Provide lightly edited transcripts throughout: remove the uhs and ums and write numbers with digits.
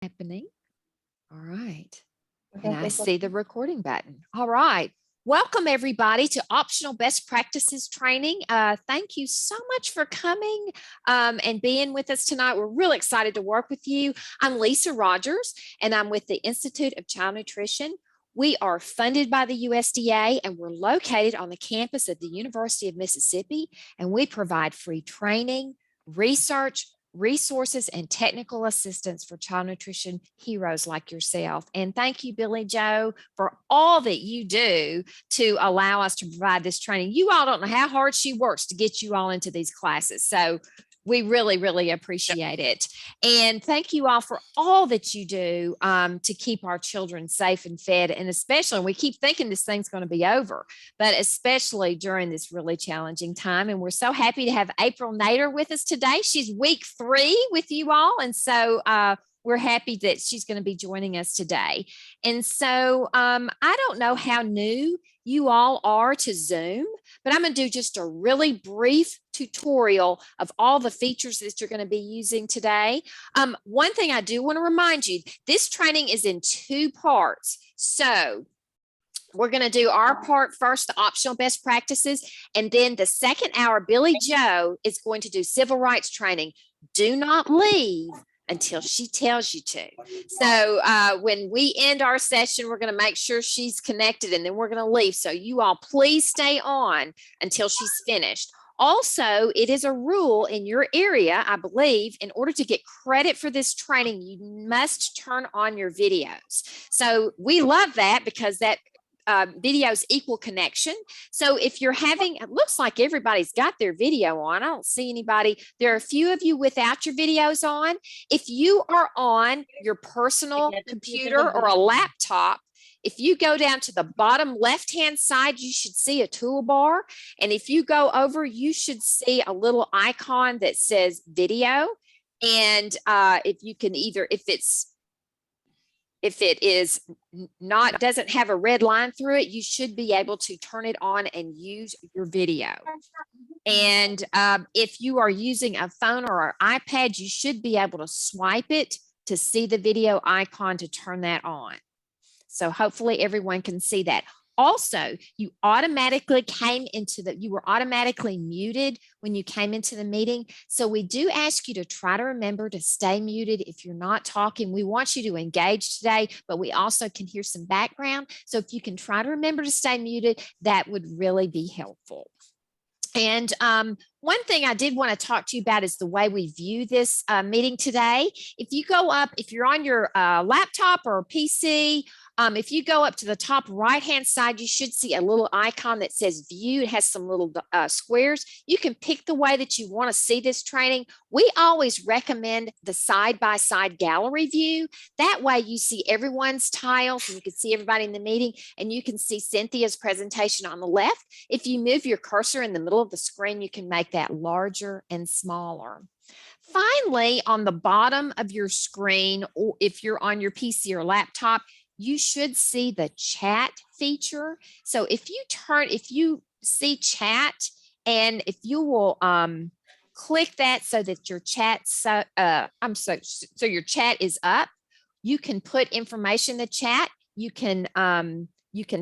Happening. All right. Okay, And I thank you. see the recording button. All right. Welcome everybody to Optional Best Practices Training. Thank you so much for coming and being with us tonight. We're really excited to work with you. I'm Lisa Rogers, and I'm with the Institute of Child Nutrition. We are funded by the USDA, and we're located on the campus of the University of Mississippi, and we provide free training, research, resources, and technical assistance for child nutrition heroes like yourself. And thank you, Billy Joe, for all that you do to allow us to provide this training. You all don't know how hard she works to get you all into these classes. So we really, really appreciate it. And thank you all for all that you do to keep our children safe and fed. And especially, we keep thinking this thing's going to be over, but especially during this really challenging time. And we're so happy to have April Nader with us today. She's week 3 with you all. And so we're happy that she's going to be joining us today. And so I don't know how new you all are to Zoom, but I'm going to do just a really brief tutorial of all the features that you're going to be using today. One thing I do want to remind you, this training is in 2 parts. So we're going to do our part first, the optional best practices, and then the second hour, Billy Joe is going to do civil rights training. Do not leave until she tells you to. So when we end our session, we're going to make sure she's connected, and then we're going to leave. So you all please stay on until she's finished. Also, it is a rule in your area, I believe, in order to get credit for this training, you must turn on your videos. So we love that because that videos equal connection. So if you're having, it looks like everybody's got their video on. I don't see anybody. There are a few of you without your videos on. If you are on your personal computer or a laptop, if you go down to the bottom left-hand side, you should see a toolbar. And if you go over, you should see a little icon that says video. And if you can either, if it is not, doesn't have a red line through it, you should be able to turn it on and use your video. And if you are using a phone or an iPad, you should be able to swipe it to see the video icon to turn that on. So hopefully everyone can see that. Also, you were automatically muted when you came into the meeting. So we do ask you to try to remember to stay muted if you're not talking. We want you to engage today, but we also can hear some background. So if you can try to remember to stay muted, that would really be helpful. And one thing I did want to talk to you about is the way we view this meeting today. If you go up, if you're on your laptop or PC, if you go up to the top right-hand side, you should see a little icon that says view. It has some little squares. You can pick the way that you want to see this training. We always recommend the side-by-side gallery view. That way you see everyone's tiles and you can see everybody in the meeting, and you can see Cynthia's presentation on the left. If you move your cursor in the middle of the screen, you can make that larger and smaller. Finally, on the bottom of your screen, or if you're on your PC or laptop, you should see the chat feature. So if you see chat, and if you will click that so that your chat, so your chat is up, you can put information in the chat. You can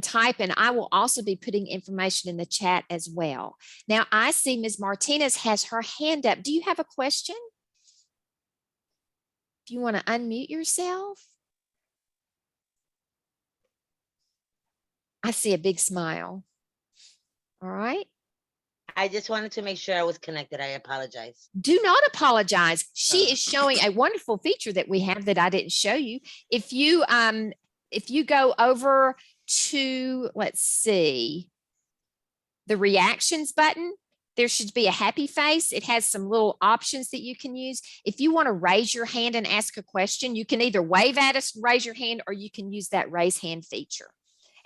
type, and I will also be putting information in the chat as well. Now I see Ms. Martinez has her hand up. Do you have a question? If you want to unmute yourself. I see a big smile. All right. I just wanted to make sure I was connected. I apologize. Do not apologize. She is showing a wonderful feature that we have that I didn't show you. If you go over to, let's see, the reactions button, there should be a happy face. It has some little options that you can use. If you want to raise your hand and ask a question, you can either wave at us, raise your hand, or you can use that raise hand feature.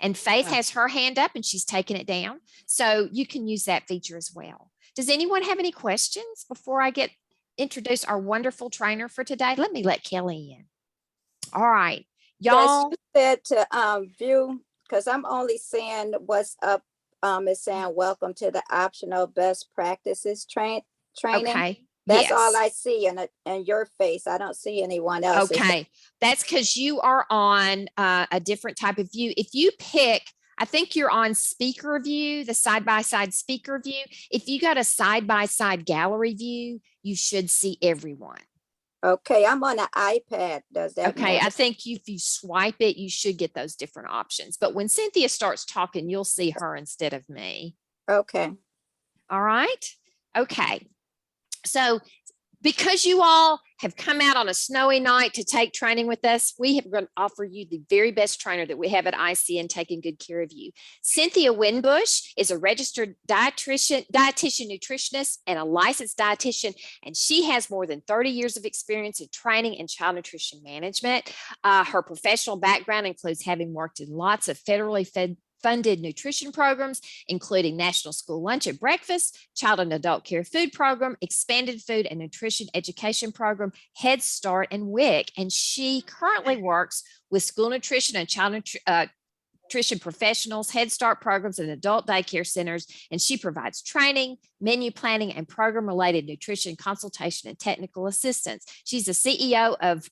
And Faith has her hand up and she's taken it down. So you can use that feature as well. Does anyone have any questions before I introduce our wonderful trainer for today? Let me let Kelly in. All right, y'all. Yes, you said to view, because I'm only seeing what's up. It's saying welcome to the optional best practices training. Okay. That's all Yes. I see in your face. I don't see anyone else. Okay. That's because you are on a different type of view. If you pick, I think you're on speaker view, the side-by-side speaker view. If you got a side-by-side gallery view, you should see everyone. Okay, I'm on an iPad. Does that Okay, matter? I think if you swipe it, you should get those different options. But when Cynthia starts talking, you'll see her instead of me. Okay. All right. Okay. So because you all have come out on a snowy night to take training with us, we have going to offer you the very best trainer that we have at ICN taking good care of you. Cynthia Winbush is a registered dietitian, nutritionist, and a licensed dietitian, and she has more than 30 years of experience in training and child nutrition management. Her professional background includes having worked in lots of federally funded nutrition programs, including National School Lunch and Breakfast, Child and Adult Care Food Program, Expanded Food and Nutrition Education Program, Head Start, and WIC. And she currently works with school nutrition and child nutrition professionals, Head Start programs, and adult daycare centers. And she provides training, menu planning, and program-related nutrition consultation and technical assistance. She's the CEO of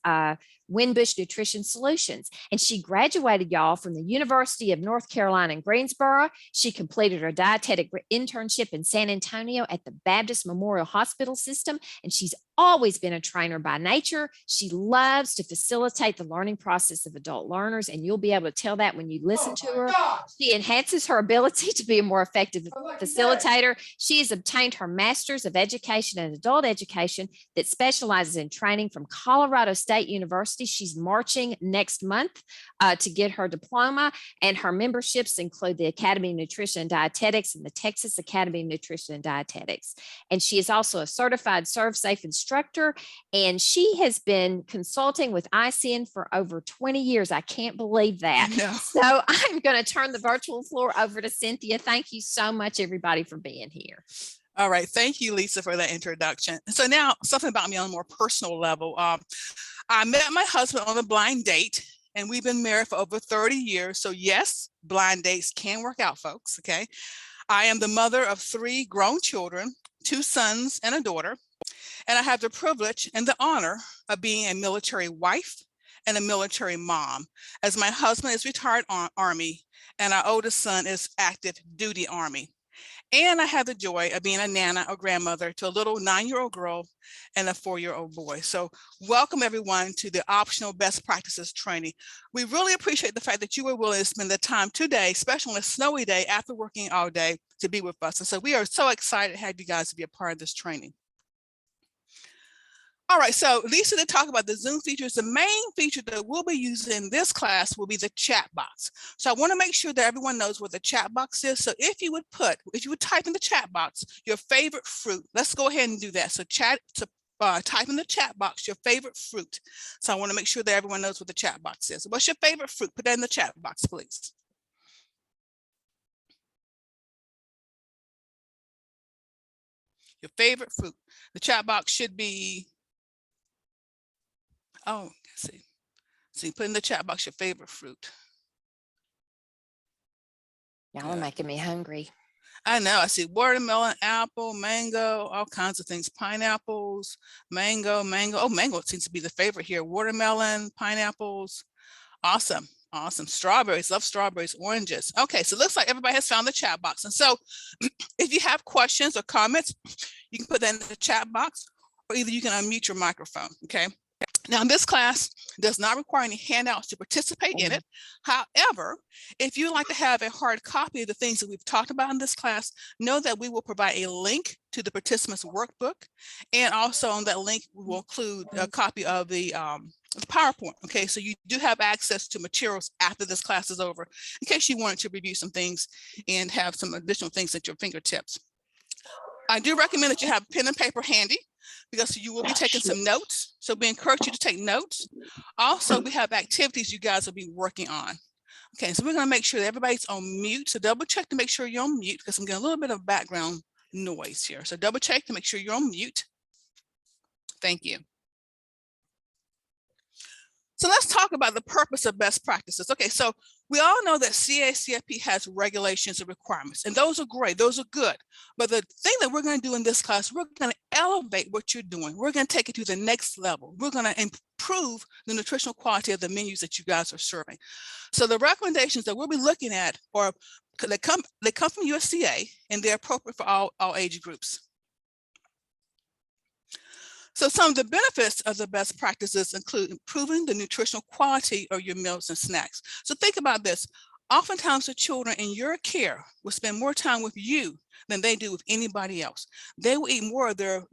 Winbush Nutrition Solutions. And she graduated, y'all, from the University of North Carolina in Greensboro. She completed her dietetic internship in San Antonio at the Baptist Memorial Hospital System. And she's always been a trainer by nature. She loves to facilitate the learning process of adult learners. And you'll be able to tell that when you listen to her. She enhances her ability to be a more effective facilitator. She has obtained her Master's of Education in Adult Education that specializes in training from Colorado State University. She's marching next month to get her diploma, and her memberships include the Academy of Nutrition and Dietetics and the Texas Academy of Nutrition and Dietetics. And she is also a certified ServSafe instructor, and she has been consulting with ICN for over 20 years. I can't believe that. No. So I'm going to turn the virtual floor over to Cynthia. Thank you so much, everybody, for being here. All right. Thank you, Lisa, for that introduction. So now something about me on a more personal level. I met my husband on a blind date, and we've been married for over 30 years. So yes, blind dates can work out, folks. Okay. I am the mother of 3 grown children, 2 sons and a daughter. And I have the privilege and the honor of being a military wife and a military mom, as my husband is retired Army and our oldest son is active duty Army. And I have the joy of being a nana or grandmother to a little 9-year-old girl and a 4-year-old boy. So welcome everyone to the Optional Best Practices training. We really appreciate the fact that you were willing to spend the time today, especially on a snowy day after working all day, to be with us. And so we are so excited to have you guys to be a part of this training. All right, so Lisa did talk about the Zoom features. The main feature that we'll be using in this class will be the chat box. So I want to make sure that everyone knows what the chat box is. So if you would type in the chat box your favorite fruit, let's go ahead and do that. So type in the chat box your favorite fruit. So I want to make sure that everyone knows what the chat box is. What's your favorite fruit? Put that in the chat box, please. Your favorite fruit. The chat box should be, oh, let's see. So you put in the chat box your favorite fruit. Y'all are making me hungry. I know. I see watermelon, apple, mango, all kinds of things. Pineapples, mango. Oh, mango seems to be the favorite here. Watermelon, pineapples. Awesome. Awesome. Strawberries. Love strawberries. Oranges. Okay. So it looks like everybody has found the chat box. And so if you have questions or comments, you can put that in the chat box, or either you can unmute your microphone. Okay. Now, this class does not require any handouts to participate in it. However, if you'd like to have a hard copy of the things that we've talked about in this class, know that we will provide a link to the participants workbook. And also on that link, we will include a copy of the PowerPoint. Okay, so you do have access to materials after this class is over, in case you wanted to review some things and have some additional things at your fingertips. I do recommend that you have pen and paper handy, because you will be taking some notes. So we encourage you to take notes. Also, we have activities you guys will be working on. Okay, so we're going to make sure that everybody's on mute. So double check to make sure you're on mute, because I'm getting a little bit of background noise here. So double check to make sure you're on mute. Thank you. So let's talk about the purpose of best practices. Okay, so we all know that CACFP has regulations and requirements, and those are great, those are good. But the thing that we're going to do in this class, we're going to elevate what you're doing. We're going to take it to the next level. We're going to improve the nutritional quality of the menus that you guys are serving. So the recommendations that we'll be looking at are they come from USDA, and they're appropriate for all age groups. So some of the benefits of the best practices include improving the nutritional quality of your meals and snacks. So think about this. Oftentimes the children in your care will spend more time with you than they do with anybody else. They will eat more of their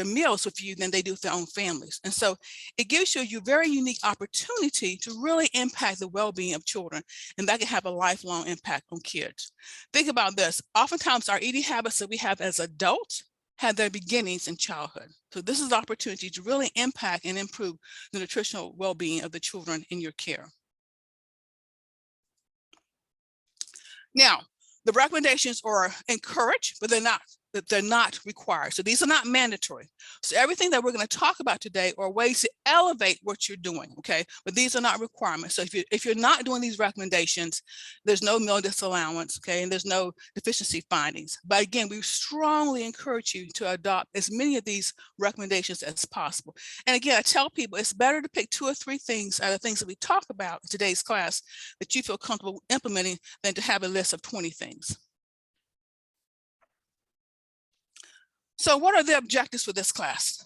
meals with you than they do with their own families. And so it gives you a very unique opportunity to really impact the well-being of children, and that can have a lifelong impact on kids. Think about this. Oftentimes our eating habits that we have as adults had their beginnings in childhood. So this is the opportunity to really impact and improve the nutritional well-being of the children in your care. Now, the recommendations are encouraged, but they're not required. So these are not mandatory. So everything that we're going to talk about today are ways to elevate what you're doing, okay? But these are not requirements. So if you're not doing these recommendations, there's no meal disallowance, okay? And there's no deficiency findings. But again, we strongly encourage you to adopt as many of these recommendations as possible. And again, I tell people it's better to pick 2 or 3 things out of things that we talk about in today's class that you feel comfortable implementing than to have a list of 20 things. So what are the objectives for this class?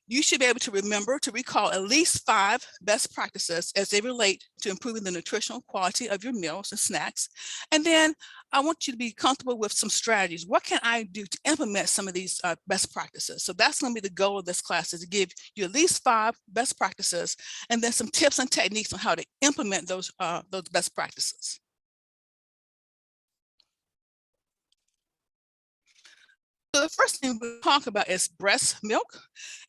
You should be able to remember to recall at least 5 best practices as they relate to improving the nutritional quality of your meals and snacks. And then I want you to be comfortable with some strategies. What can I do to implement some of these best practices? So that's going to be the goal of this class, is to give you at least 5 best practices and then some tips and techniques on how to implement those best practices. So the first thing we'll talk about is breast milk.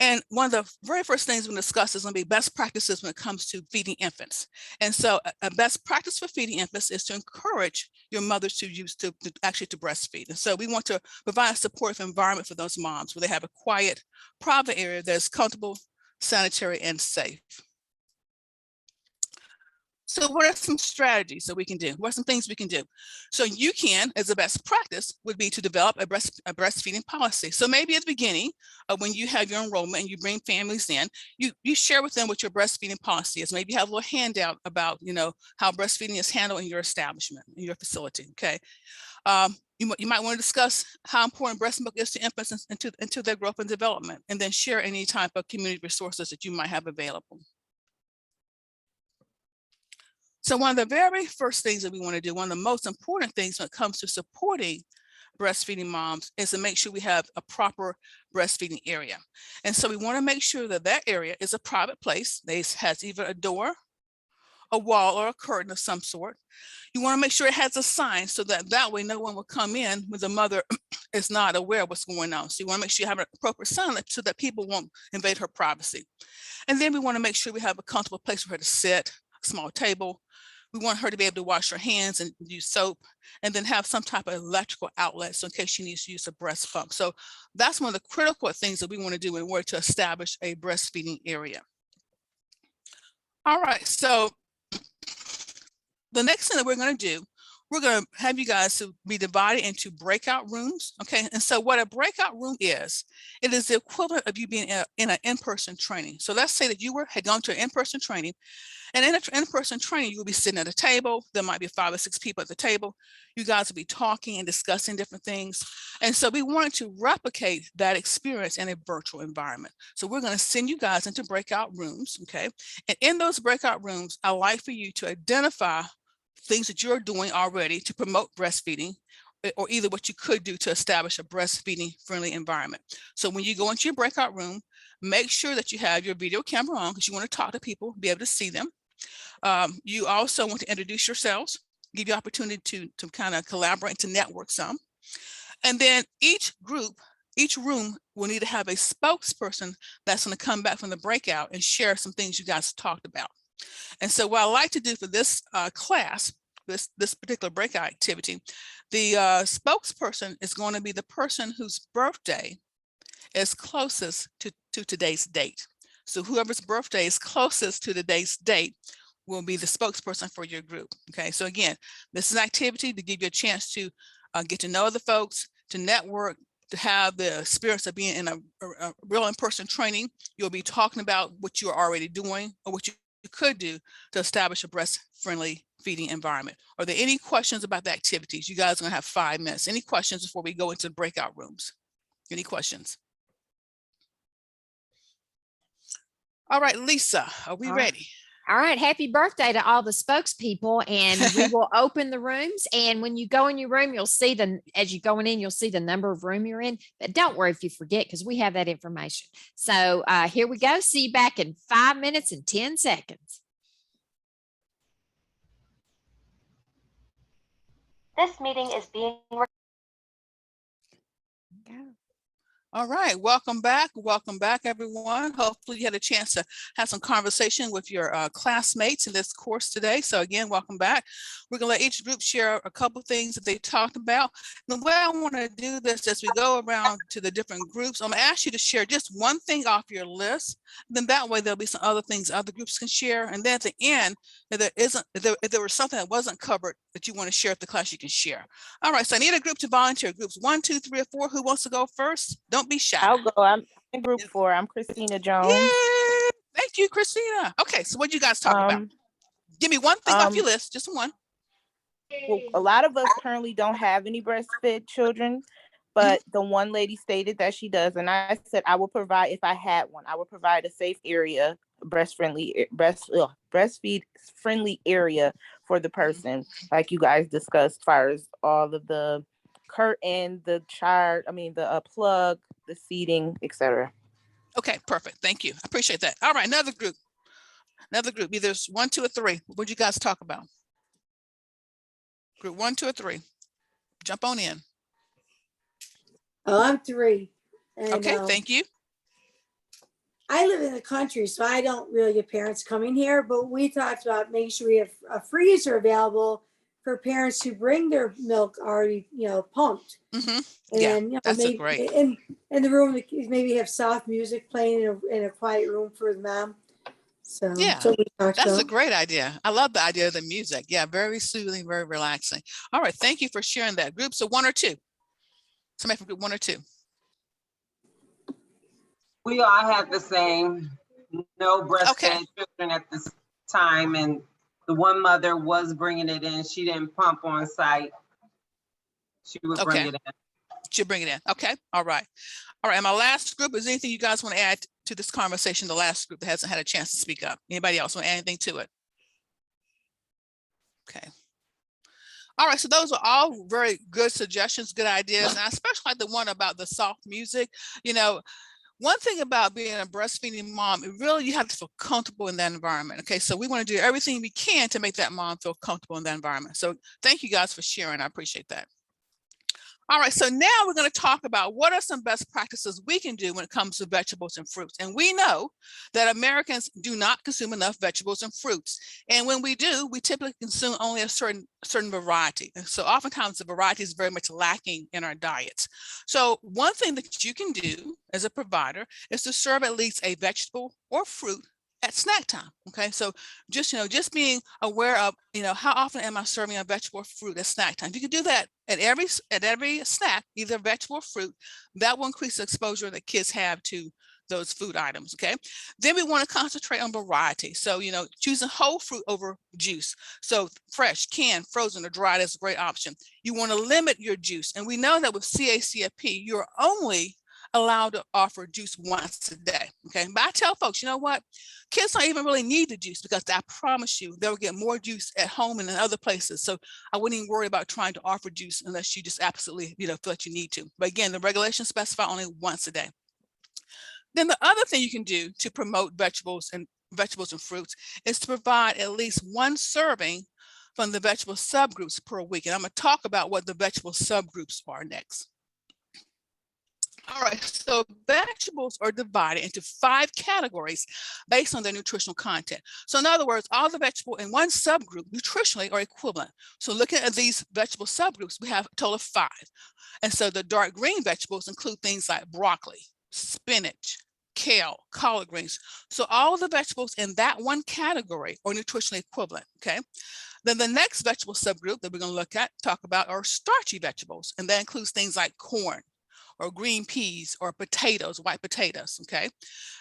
And one of the very first things we'll discuss is going to be best practices when it comes to feeding infants. And so a best practice for feeding infants is to encourage your mothers to actually breastfeed. And so we want to provide a supportive environment for those moms where they have a quiet, private area that's comfortable, sanitary, and safe. So what are some strategies that we can do? What are some things we can do? So you can, as a best practice, would be to develop a breastfeeding policy. So maybe at the beginning, when you have your enrollment and you bring families in, you share with them what your breastfeeding policy is. Maybe you have a little handout about, how breastfeeding is handled in your establishment, in your facility, okay? You might want to discuss how important breast milk is to infants into their growth and development, and then share any type of community resources that you might have available. So one of the very first things that we want to do, one of the most important things when it comes to supporting breastfeeding moms, is to make sure we have a proper breastfeeding area. And so we want to make sure that that area is a private place. It has either a door, a wall, or a curtain of some sort. You want to make sure it has a sign so that way no one will come in when the mother is not aware of what's going on. So you want to make sure you have an appropriate sign so that people won't invade her privacy. And then we want to make sure we have a comfortable place for her to sit, a small table. We want her to be able to wash her hands and use soap, and then have some type of electrical outlet so in case she needs to use a breast pump. So that's one of the critical things that we want to do in order to establish a breastfeeding area. All right, so the next thing that we're going to do, we're going to have you guys to be divided into breakout rooms, okay? And so what a breakout room is, it is the equivalent of you being in an in-person training. So let's say that you had gone to an in-person training, and in an in-person training, you'll be sitting at a table. There might be 5 or 6 people at the table. You guys will be talking and discussing different things. And so we wanted to replicate that experience in a virtual environment. So we're going to send you guys into breakout rooms, okay? And in those breakout rooms, I'd like for you to identify things that you're doing already to promote breastfeeding, or either what you could do to establish a breastfeeding friendly environment. So when you go into your breakout room, make sure that you have your video camera on, because you want to talk to people, be able to see them. You also want to introduce yourselves, give you opportunity to kind of collaborate, to network some. And then each room will need to have a spokesperson that's going to come back from the breakout and share some things you guys talked about. And so what I like to do for this class, this particular breakout activity, the spokesperson is going to be the person whose birthday is closest to today's date. So whoever's birthday is closest to today's date will be the spokesperson for your group. Okay, so again, this is an activity to give you a chance to get to know the folks, to network, to have the experience of being in a real in-person training. You'll be talking about what you're already doing or what you could do to establish a breast-friendly feeding environment. Are there any questions about the activities? You guys are gonna have 5 minutes. Any questions before we go into the breakout rooms? Any questions? All right, Lisa, are we All right. ready? All right. Happy birthday to all the spokespeople. And we will open the rooms. And when you go in your room, you'll see as you're going in, you'll see the number of room you're in. But don't worry if you forget, because we have that information. So here we go. See you back in 5 minutes and 10 seconds. This meeting is being recorded. All right, welcome back. Welcome back, everyone. Hopefully you had a chance to have some conversation with your classmates in this course today. So again, welcome back. We're gonna let each group share a couple things that they talked about. The way I wanna do this as we go around to the different groups, I'm gonna ask you to share just one thing off your list. Then that way there'll be some other things other groups can share. And then at the end, if there was something that wasn't covered that you wanna share with the class, you can share. All right, so I need a group to volunteer. Groups 1, 2, 3, or 4. Who wants to go first? Don't be shy. I'll go. I'm in group 4. I'm Christina Jones. Yay! Thank you, Christina. Okay, so what you guys talk about? Give me one thing off your list, just one. Well, a lot of us currently don't have any breastfed children, but the one lady stated that she does, and I said I will provide, if I had one, I would provide a safe area, breastfeed friendly area for the person, like you guys discussed, as far as all of the curtain, the chart, the plug, the seating, etc. Okay, perfect. Thank you. I appreciate that. All right, another group. Either 1, 2, or 3. What'd you guys talk about? Group 1, 2, or 3. Jump on in. Oh, I'm 3. And, okay, thank you. I live in the country, so I don't really get parents coming here, but we talked about making sure we have a freezer available for parents who bring their milk already, pumped. Mm-hmm. And Yeah, then, that's maybe great. in the room, maybe have soft music playing in a quiet room for the mom. So yeah, we talked that's about. a great idea. I love the idea of the music. Yeah, very soothing, very relaxing. All right, thank you for sharing that. Groups of 1 or 2. Somebody from group 1 or 2. We all had the same, no breastfed children at this time, and the one mother was bringing it in. She didn't pump on site. She would bring it in. She'll bring it in. Okay. All right. All right. And my last group, is anything you guys want to add to this conversation? The last group that hasn't had a chance to speak up. Anybody else want to add anything to it? Okay. All right, so those are all very good suggestions, good ideas, and I especially like the one about the soft music. One thing about being a breastfeeding mom, you have to feel comfortable in that environment. Okay, so we want to do everything we can to make that mom feel comfortable in that environment. So thank you guys for sharing. I appreciate that. All right, so now we're going to talk about what are some best practices we can do when it comes to vegetables and fruits. And we know that Americans do not consume enough vegetables and fruits. And when we do, we typically consume only a certain variety. And so oftentimes the variety is very much lacking in our diets. So one thing that you can do as a provider is to serve at least a vegetable or fruit at snack time. Okay, so just being aware of how often am I serving a vegetable or fruit at snack time. If you can do that at every snack, either vegetable or fruit, that will increase the exposure that kids have to those food items. Okay, then we want to concentrate on variety. So choosing whole fruit over juice. So fresh, canned, frozen, or dried is a great option. You want to limit your juice, and we know that with CACFP, you're only allowed to offer juice once a day. Okay, but I tell folks, you know what? Kids don't even really need the juice, because I promise you they'll get more juice at home and in other places. So I wouldn't even worry about trying to offer juice unless you just absolutely feel that you need to. But again, the regulations specify only once a day. Then the other thing you can do to promote vegetables and fruits is to provide at least one serving from the vegetable subgroups per week. And I'm going to talk about what the vegetable subgroups are next. All right, so vegetables are divided into 5 categories based on their nutritional content. So in other words, all the vegetables in one subgroup nutritionally are equivalent. So looking at these vegetable subgroups, we have a total of 5. And so the dark green vegetables include things like broccoli, spinach, kale, collard greens. So all the vegetables in that one category are nutritionally equivalent, okay? Then the next vegetable subgroup that we're going to talk about are starchy vegetables. And that includes things like corn or green peas or potatoes, white potatoes, okay?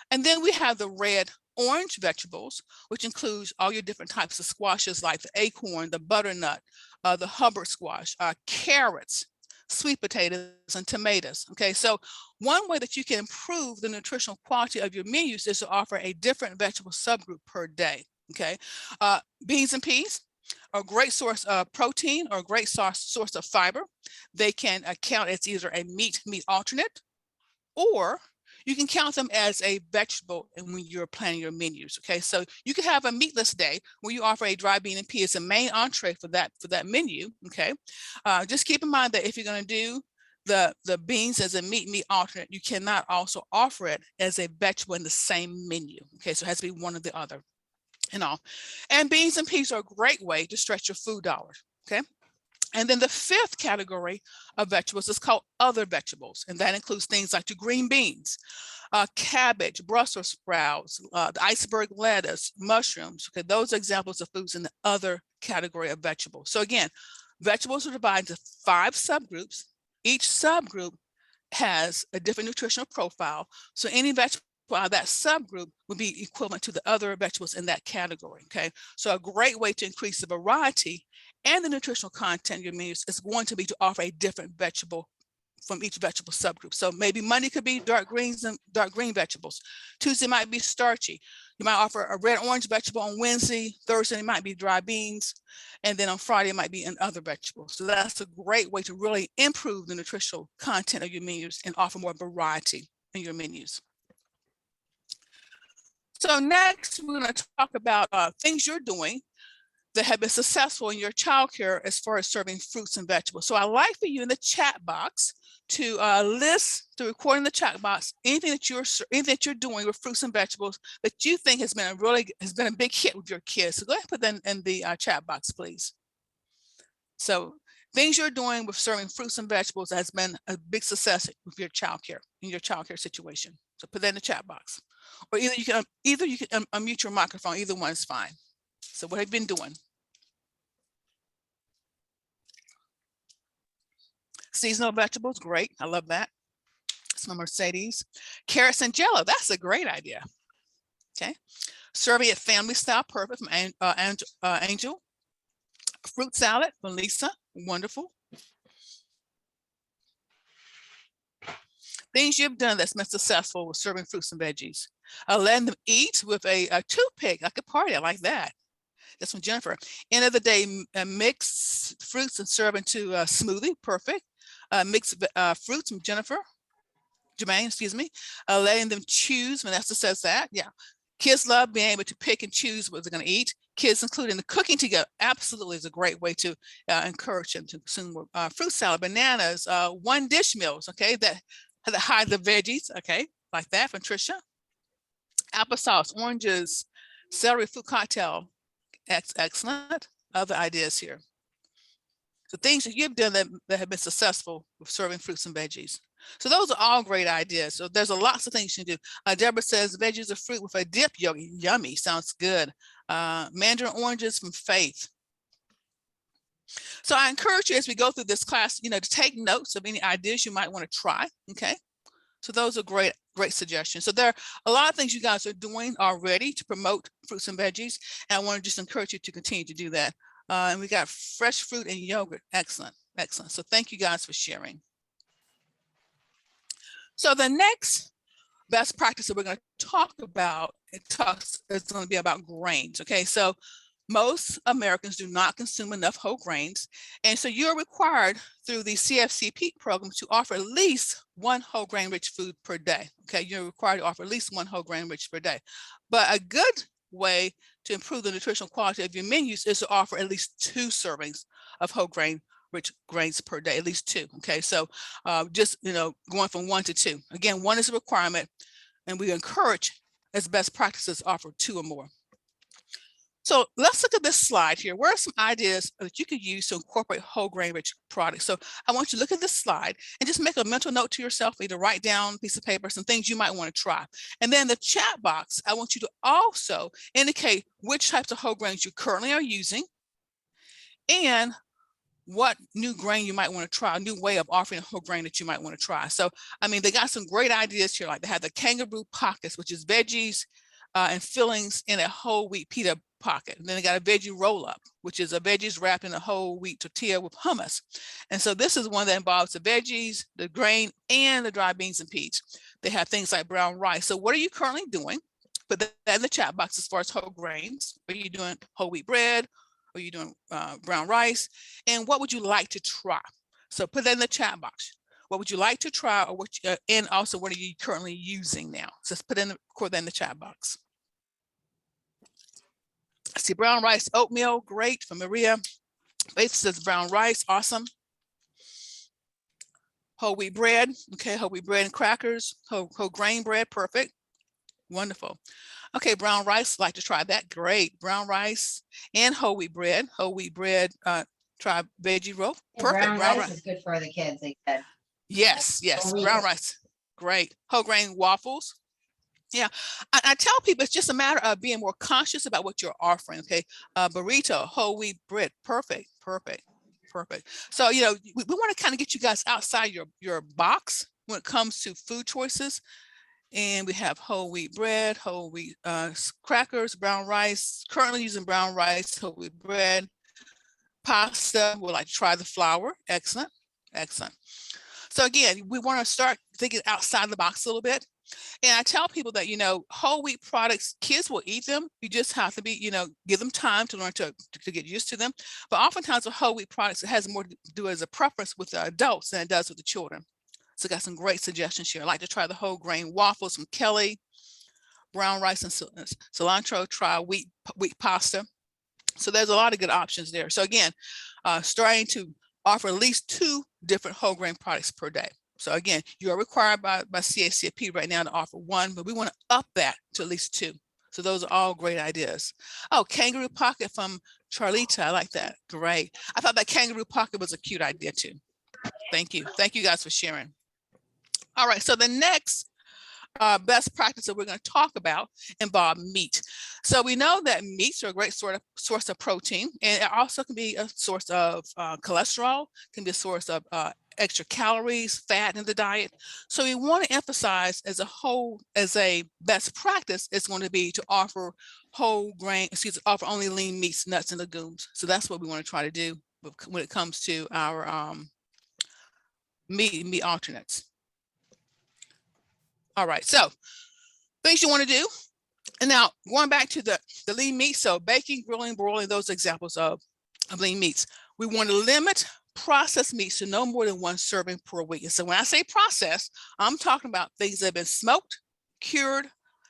And then we have the red orange vegetables, which includes all your different types of squashes like the acorn, the butternut, the Hubbard squash, carrots, sweet potatoes, and tomatoes. Okay, so one way that you can improve the nutritional quality of your menus is to offer a different vegetable subgroup per day. Okay, beans and peas are a great source of protein or a great source of fiber. They can count as either a meat alternate, or you can count them as a vegetable and when you're planning your menus. Okay, so you could have a meatless day where you offer a dry bean and pea as a main entree for that menu. Okay, just keep in mind that if you're going to do the beans as a meat alternate, you cannot also offer it as a vegetable in the same menu. Okay, so it has to be one or the other and all. And beans and peas are a great way to stretch your food dollars. Okay. And then the fifth category of vegetables is called other vegetables. And that includes things like your green beans, cabbage, Brussels sprouts, the iceberg lettuce, mushrooms. Okay, those are examples of foods in the other category of vegetables. So again, vegetables are divided into 5 subgroups. Each subgroup has a different nutritional profile. So any vegetable out of that subgroup would be equivalent to the other vegetables in that category. Okay, so a great way to increase the variety and the nutritional content of your menus is going to be to offer a different vegetable from each vegetable subgroup. So maybe Monday could be dark greens and dark green vegetables. Tuesday might be starchy. You might offer a red orange vegetable on Wednesday. Thursday it might be dry beans. And then on Friday it might be in other vegetables. So that's a great way to really improve the nutritional content of your menus and offer more variety in your menus. So next, we're going to talk about things you're doing that have been successful in your childcare as far as serving fruits and vegetables. So I'd like for you in the chat box to record in the chat box anything that you're doing with fruits and vegetables that you think has been a big hit with your kids. So go ahead and put that in the chat box, please. So things you're doing with serving fruits and vegetables has been a big success with your childcare in your childcare situation. So put that in the chat box. Or either you can unmute your microphone. Either one is fine. So what have you been doing? Seasonal vegetables, great. I love that. It's my Mercedes. Carrots and Jello, that's a great idea. Okay. Serving it family style, perfect from Angel. Fruit salad from Lisa, wonderful. Things you've done that's been successful with serving fruits and veggies. Letting them eat with a toothpick, like a party. I like that. That's from Jennifer. End of the day, mix fruits and serve into a smoothie. Perfect. Mix fruits from Jermaine, excuse me. Letting them choose. Vanessa says that. Yeah. Kids love being able to pick and choose what they're going to eat. Kids, including the cooking together, absolutely is a great way to encourage them to consume more fruit salad, bananas, one dish meals. Okay, that hide the veggies. Okay, like that from Trisha. Applesauce, oranges, celery fruit cocktail. Excellent. Other ideas here. So things that you've done that have been successful with serving fruits and veggies. So those are all great ideas. So there's lots of things you can do. Deborah says veggies are fruit with a dip. Yummy, sounds good. Mandarin oranges from Faith. So I encourage you as we go through this class, to take notes of any ideas you might want to try. Okay. So those are great suggestions. So there are a lot of things you guys are doing already to promote fruits and veggies. And I want to just encourage you to continue to do that. And we got fresh fruit and yogurt. Excellent. Excellent. So thank you guys for sharing. So the next best practice that we're going to talk about, it's going to be about grains. Okay. So most Americans do not consume enough whole grains. And so you're required through the CFCP program to offer at least one whole grain rich food per day. Okay, you're required to offer at least one whole grain rich per day. But a good way to improve the nutritional quality of your menus is to offer at least 2 servings of whole grain rich grains per day, at least 2. Okay, so just going from 1 to 2. Again, 1 is a requirement, and we encourage as best practices offer 2 or more. So let's look at this slide here. Where are some ideas that you could use to incorporate whole grain rich products? So I want you to look at this slide and just make a mental note to yourself, either write down a piece of paper, some things you might want to try. And then the chat box, I want you to also indicate which types of whole grains you currently are using and what new grain you might want to try, a new way of offering a whole grain that you might want to try. So, I mean, they got some great ideas here. Like they have the kangaroo pockets, which is veggies and fillings in a whole wheat pita pocket. And then they got a veggie roll up, which is a veggies wrapped in a whole wheat tortilla with hummus. And so this is one that involves the veggies, the grain, and the dry beans and peas. They have things like brown rice. So what are you currently doing? Put that in the chat box as far as whole grains. Are you doing whole wheat bread? Are you doing brown rice? And what would you like to try? So put that in the chat box. What would you like to try, or what? And also, what are you currently using now? So let's put that in the chat box. I see brown rice, oatmeal, great, from Maria. Faith says brown rice, awesome. Whole wheat bread, okay, whole wheat bread and crackers, whole grain bread, perfect, wonderful. Okay, brown rice, like to try that, great. Brown rice and whole wheat bread, try veggie roll, perfect. Brown rice is good for the kids, they said. Yes, brown rice, great. Whole grain waffles. Yeah, I tell people it's just a matter of being more conscious about what you're offering, okay? Burrito, whole wheat bread, perfect. So, you know, we want to kind of get you guys outside your box when it comes to food choices. And we have whole wheat bread, whole wheat crackers, brown rice, currently using brown rice, whole wheat bread, pasta, we'd like to try the flour, excellent. So again, we want to start thinking outside the box a little bit. And I tell people that, you know, whole wheat products, kids will eat them. You just have to be, you know, give them time to learn to get used to them. But oftentimes with whole wheat products, it has more to do as a preference with the adults than it does with the children. So got some great suggestions here. I like to try the whole grain waffles from Kelly, brown rice and cilantro, try wheat pasta. So there's a lot of good options there. So again, starting to offer at least 2 different whole grain products per day. So again, you are required by CACFP right now to offer 1, but we want to up that to at least 2. So those are all great ideas. Oh, kangaroo pocket from Charlita. I like that. Great. I thought that kangaroo pocket was a cute idea too. Thank you. Thank you guys for sharing. All right. So the next best practice that we're going to talk about involve meat. So we know that meats are a great source of protein, and it also can be a source of cholesterol, can be a source of extra calories, fat in the diet. So we want to emphasize as a best practice, it's going to be to offer offer only lean meats, nuts, and legumes. So that's what we want to try to do when it comes to our meat alternates. All right, so things you want to do. And now going back to the lean meat, so baking, grilling, broiling, those examples of lean meats. We want to limit processed meats to no more than 1 serving per week. And so when I say processed, I'm talking about things that have been smoked, cured,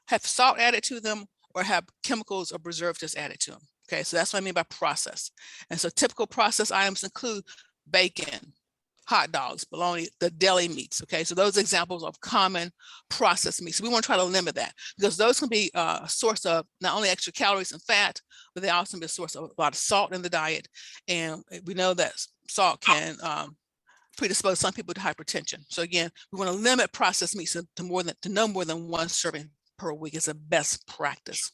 have salt added to them, or have chemicals or preservatives added to them. Okay, so that's what I mean by processed. And so typical processed items include bacon, hot dogs, bologna, the deli meats. Okay, so those examples of common processed meats. So we want to try to limit that because those can be a source of not only extra calories and fat, but they also can be a source of a lot of salt in the diet. And we know that salt can predispose some people to hypertension. So again, we want to limit processed meats to no more than 1 serving per week is a best practice.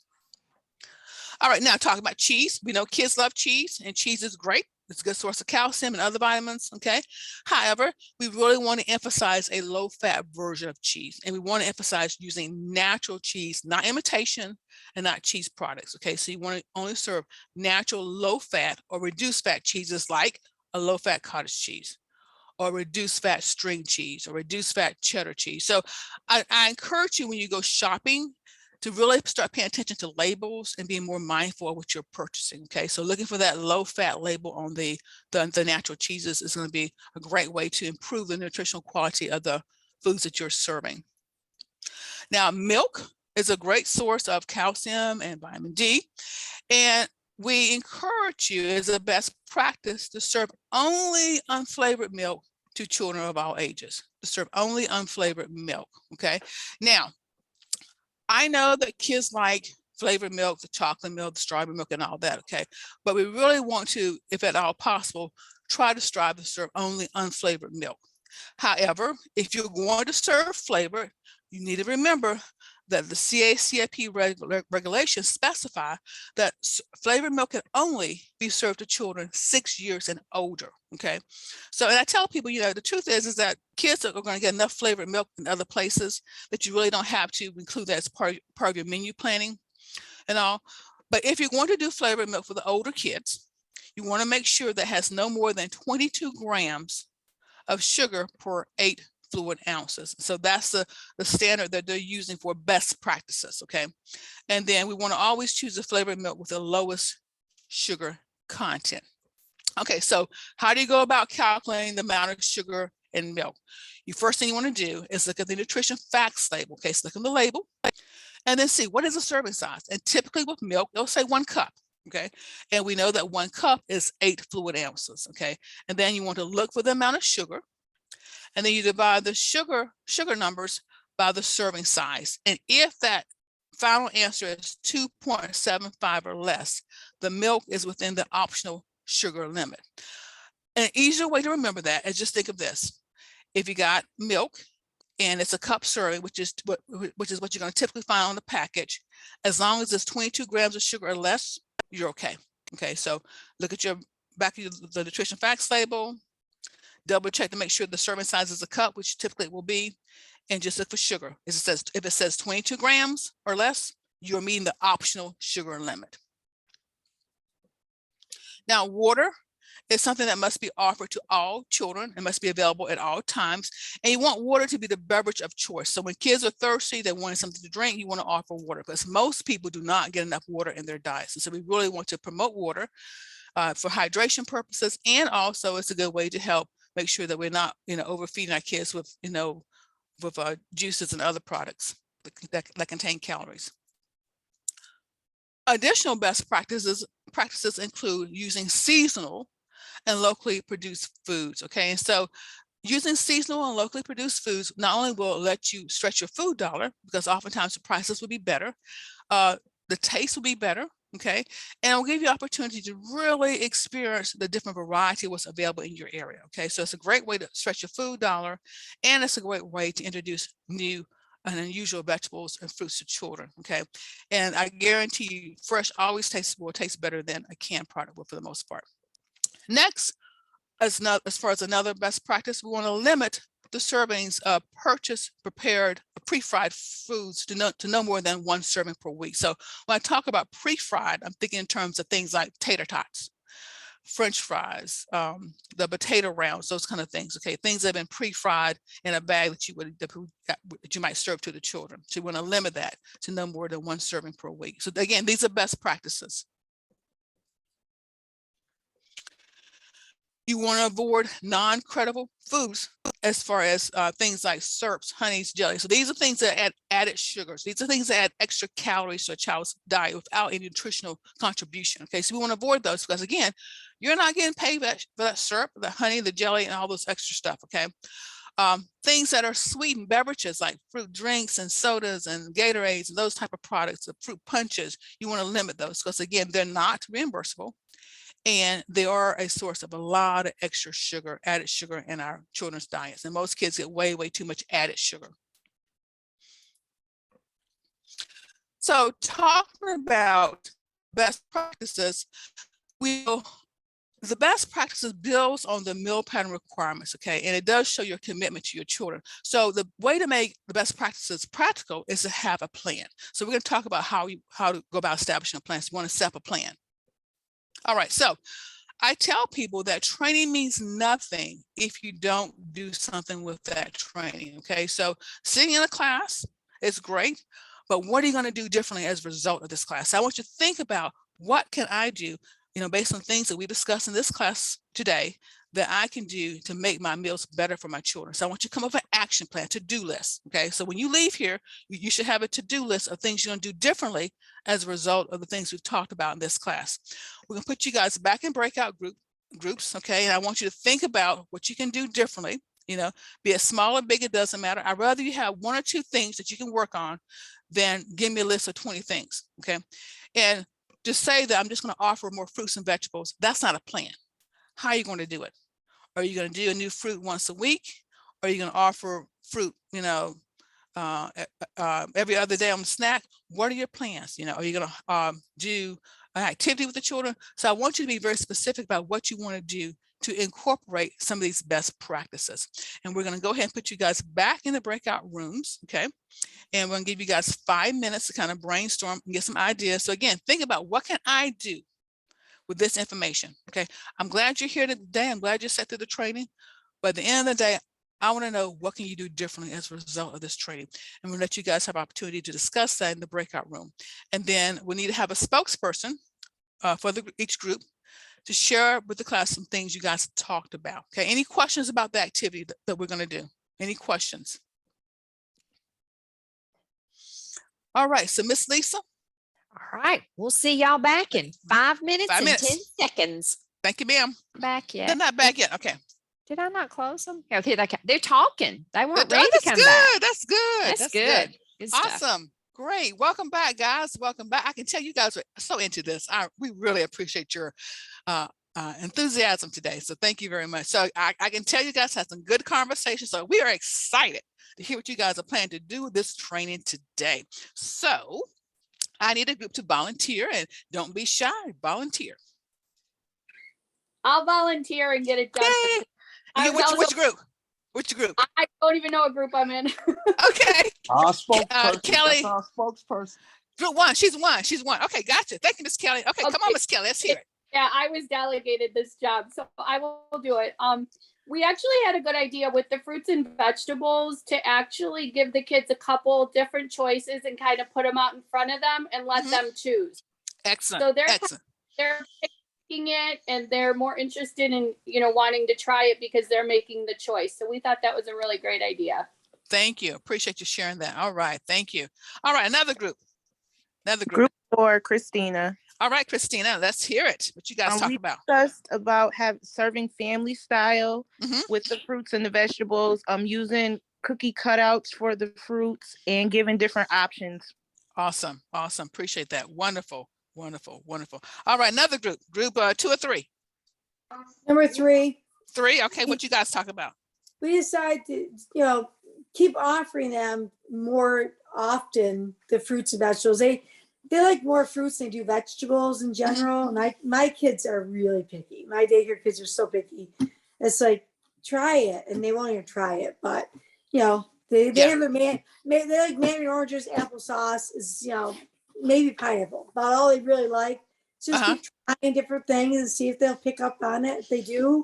All right, now talking about cheese. We know kids love cheese, and cheese is great. It's a good source of calcium and other vitamins, okay? However, we really want to emphasize a low-fat version of cheese, and we want to emphasize using natural cheese, not imitation and not cheese products, okay? So you want to only serve natural low-fat or reduced-fat cheeses like a low-fat cottage cheese or reduced-fat string cheese or reduced-fat cheddar cheese. So I encourage you when you go shopping to really start paying attention to labels and being more mindful of what you're purchasing, okay? So looking for that low-fat label on the natural cheeses is going to be a great way to improve the nutritional quality of the foods that you're serving. Now, milk is a great source of calcium and vitamin D, and we encourage you as a best practice to serve only unflavored milk to children of all ages, to serve only unflavored milk, okay? Now, I know that kids like flavored milk, the chocolate milk, the strawberry milk, and all that, okay? But we really want to, if at all possible, try to strive to serve only unflavored milk. However, if you're going to serve flavored, you need to remember that the CACIP regulations specify that flavored milk can only be served to children 6 years and older, okay? So, and I tell people, you know, the truth is that kids are going to get enough flavored milk in other places that you really don't have to include that as part of your menu planning and all. But if you're going to do flavored milk for the older kids, you want to make sure that has no more than 22 grams of sugar per 8 fluid ounces. So that's the standard that they're using for best practices, okay? And then we want to always choose a flavored milk with the lowest sugar content. Okay, so how do you go about calculating the amount of sugar in milk? The first thing you want to do is look at the nutrition facts label. Okay, so look at the label and then see what is the serving size. And typically with milk, they'll say 1 cup. Okay, and we know that 1 cup is 8 fluid ounces. Okay, and then you want to look for the amount of sugar, and then you divide the sugar numbers by the serving size. And if that final answer is 2.75 or less, the milk is within the optional sugar limit. An easier way to remember that is just think of this: if you got milk and it's a cup serving, which is what you're going to typically find on the package, as long as it's 22 grams of sugar or less, you're okay. Okay, so look at your back of the nutrition facts label, double check to make sure the serving size is a cup, which typically it will be, and just look for sugar. If it says 22 grams or less, you're meeting the optional sugar limit. Now, water is something that must be offered to all children and must be available at all times. And you want water to be the beverage of choice. So when kids are thirsty, they want something to drink, you want to offer water, because most people do not get enough water in their diets. And so we really want to promote water for hydration purposes, and also it's a good way to help make sure that we're not, overfeeding our kids with, with juices and other products that contain calories. Additional best practices include using seasonal and locally produced foods. Okay, and so using seasonal and locally produced foods not only will let you stretch your food dollar, because oftentimes the prices will be better, the taste will be better. Okay, and it'll give you opportunity to really experience the different variety of what's available in your area. Okay, so it's a great way to stretch your food dollar, and it's a great way to introduce new and unusual vegetables and fruits to children. Okay, and I guarantee you, fresh always will taste better than a canned product will for the most part. Next, as far as another best practice, we want to limit the servings of purchased, prepared, pre-fried foods to no more than 1 serving per week. So when I talk about pre-fried, I'm thinking in terms of things like tater tots, French fries, the potato rounds, those kind of things. Okay, things that have been pre-fried in a bag that you might serve to the children. So you want to limit that to no more than 1 serving per week. So again, these are best practices. You want to avoid non-credible foods as far as things like syrups, honeys, jellies. So these are things that add added sugars. These are things that add extra calories to a child's diet without any nutritional contribution. Okay, so we want to avoid those because, again, you're not getting paid for that syrup, the honey, the jelly, and all those extra stuff. Okay, things that are sweetened beverages like fruit drinks and sodas and Gatorades and those type of products, the fruit punches, you want to limit those because, again, they're not reimbursable. And they are a source of a lot of extra sugar, added sugar in our children's diets. And most kids get way, way too much added sugar. So talking about best practices, the best practices builds on the meal plan requirements, okay? And it does show your commitment to your children. So the way to make the best practices practical is to have a plan. So we're going to talk about how to go about establishing a plan. So you want to set up a plan. All right, so I tell people that training means nothing if you don't do something with that training, okay? So sitting in a class is great, but what are you going to do differently as a result of this class? So I want you to think about what can I do, based on things that we discussed in this class today that I can do to make my meals better for my children. So I want you to come up with an action plan, to-do list, okay? So when you leave here, you should have a to-do list of things you're going to do differently as a result of the things we've talked about in this class. We're going to put you guys back in breakout groups, okay? And I want you to think about what you can do differently, You know, be it small or big, it doesn't matter. I'd rather you have 1 or 2 things that you can work on than give me a list of 20 things. Okay. And to say that I'm just going to offer more fruits and vegetables, that's not a plan. How are you going to do it? Are you going to do a new fruit once a week? Or are you going to offer fruit, you know, every other day on the snack? What are your plans? You know, are you going to do an activity with the children? So I want you to be very specific about what you want to do to incorporate some of these best practices. And we're going to go ahead and put you guys back in the breakout rooms. Okay. And we're going to give you guys 5 minutes to kind of brainstorm and get some ideas. So again, think about, what can I do with this information? Okay. I'm glad you're here today. I'm glad you sat through the training. But at the end of the day, I want to know, what can you do differently as a result of this training? And we'll let you guys have opportunity to discuss that in the breakout room. And then we need to have a spokesperson for each group to share with the class some things you guys talked about. Okay, any questions about the activity that we're going to do? Any questions? All right, so Miss Lisa. All right, we'll see y'all back in 5 minutes 5 and minutes. 10 seconds. Thank you, ma'am. Back yet? They're not back yet. Okay. Did I not close them? Oh, here they come. They're talking. They weren't ready to That's come good. back. That's good. That's good. Good stuff. Awesome. Great. Welcome back, guys. Welcome back. I can tell you guys are so into this. We really appreciate your enthusiasm today. So thank you very much. So I can tell you guys had some good conversations. So we are excited to hear what you guys are planning to do with this training today. So I need a group to volunteer, and don't be shy. Volunteer. I'll volunteer and get it done. Which group? Which group? I don't even know what group I'm in. Okay. Our spokesperson. Kelly. That's our spokesperson. Group 1. She's one. Okay, gotcha. Thank you, Miss Kelly. Okay, come on, Miss Kelly. Let's hear it. Yeah, I was delegated this job, so I will do it. We actually had a good idea with the fruits and vegetables to actually give the kids a couple different choices and kind of put them out in front of them and let them choose. Excellent. So they're picking it, and they're more interested in, wanting to try it because they're making the choice. So we thought that was a really great idea. Thank you. Appreciate you sharing that. All right. Thank you. All right. Another group. Group 4, Christina. All right, Christina, let's hear it. What you guys talk about? We discussed about serving family style with the fruits and the vegetables, using cookie cutouts for the fruits and giving different options. Awesome. Awesome. Appreciate that. Wonderful. Wonderful. Wonderful. All right. Another group 2 or 3. Number 3. 3. Okay. What you guys talk about? We decided to, keep offering them more often the fruits and vegetables. They like more fruits than they do vegetables in general. And my kids are really picky. My daycare kids are so picky. It's like, try it, and they won't even try it. But they have they like mandarin oranges, applesauce is maybe pineapple. About all they really like. So just keep trying different things and see if they'll pick up on it. If they do,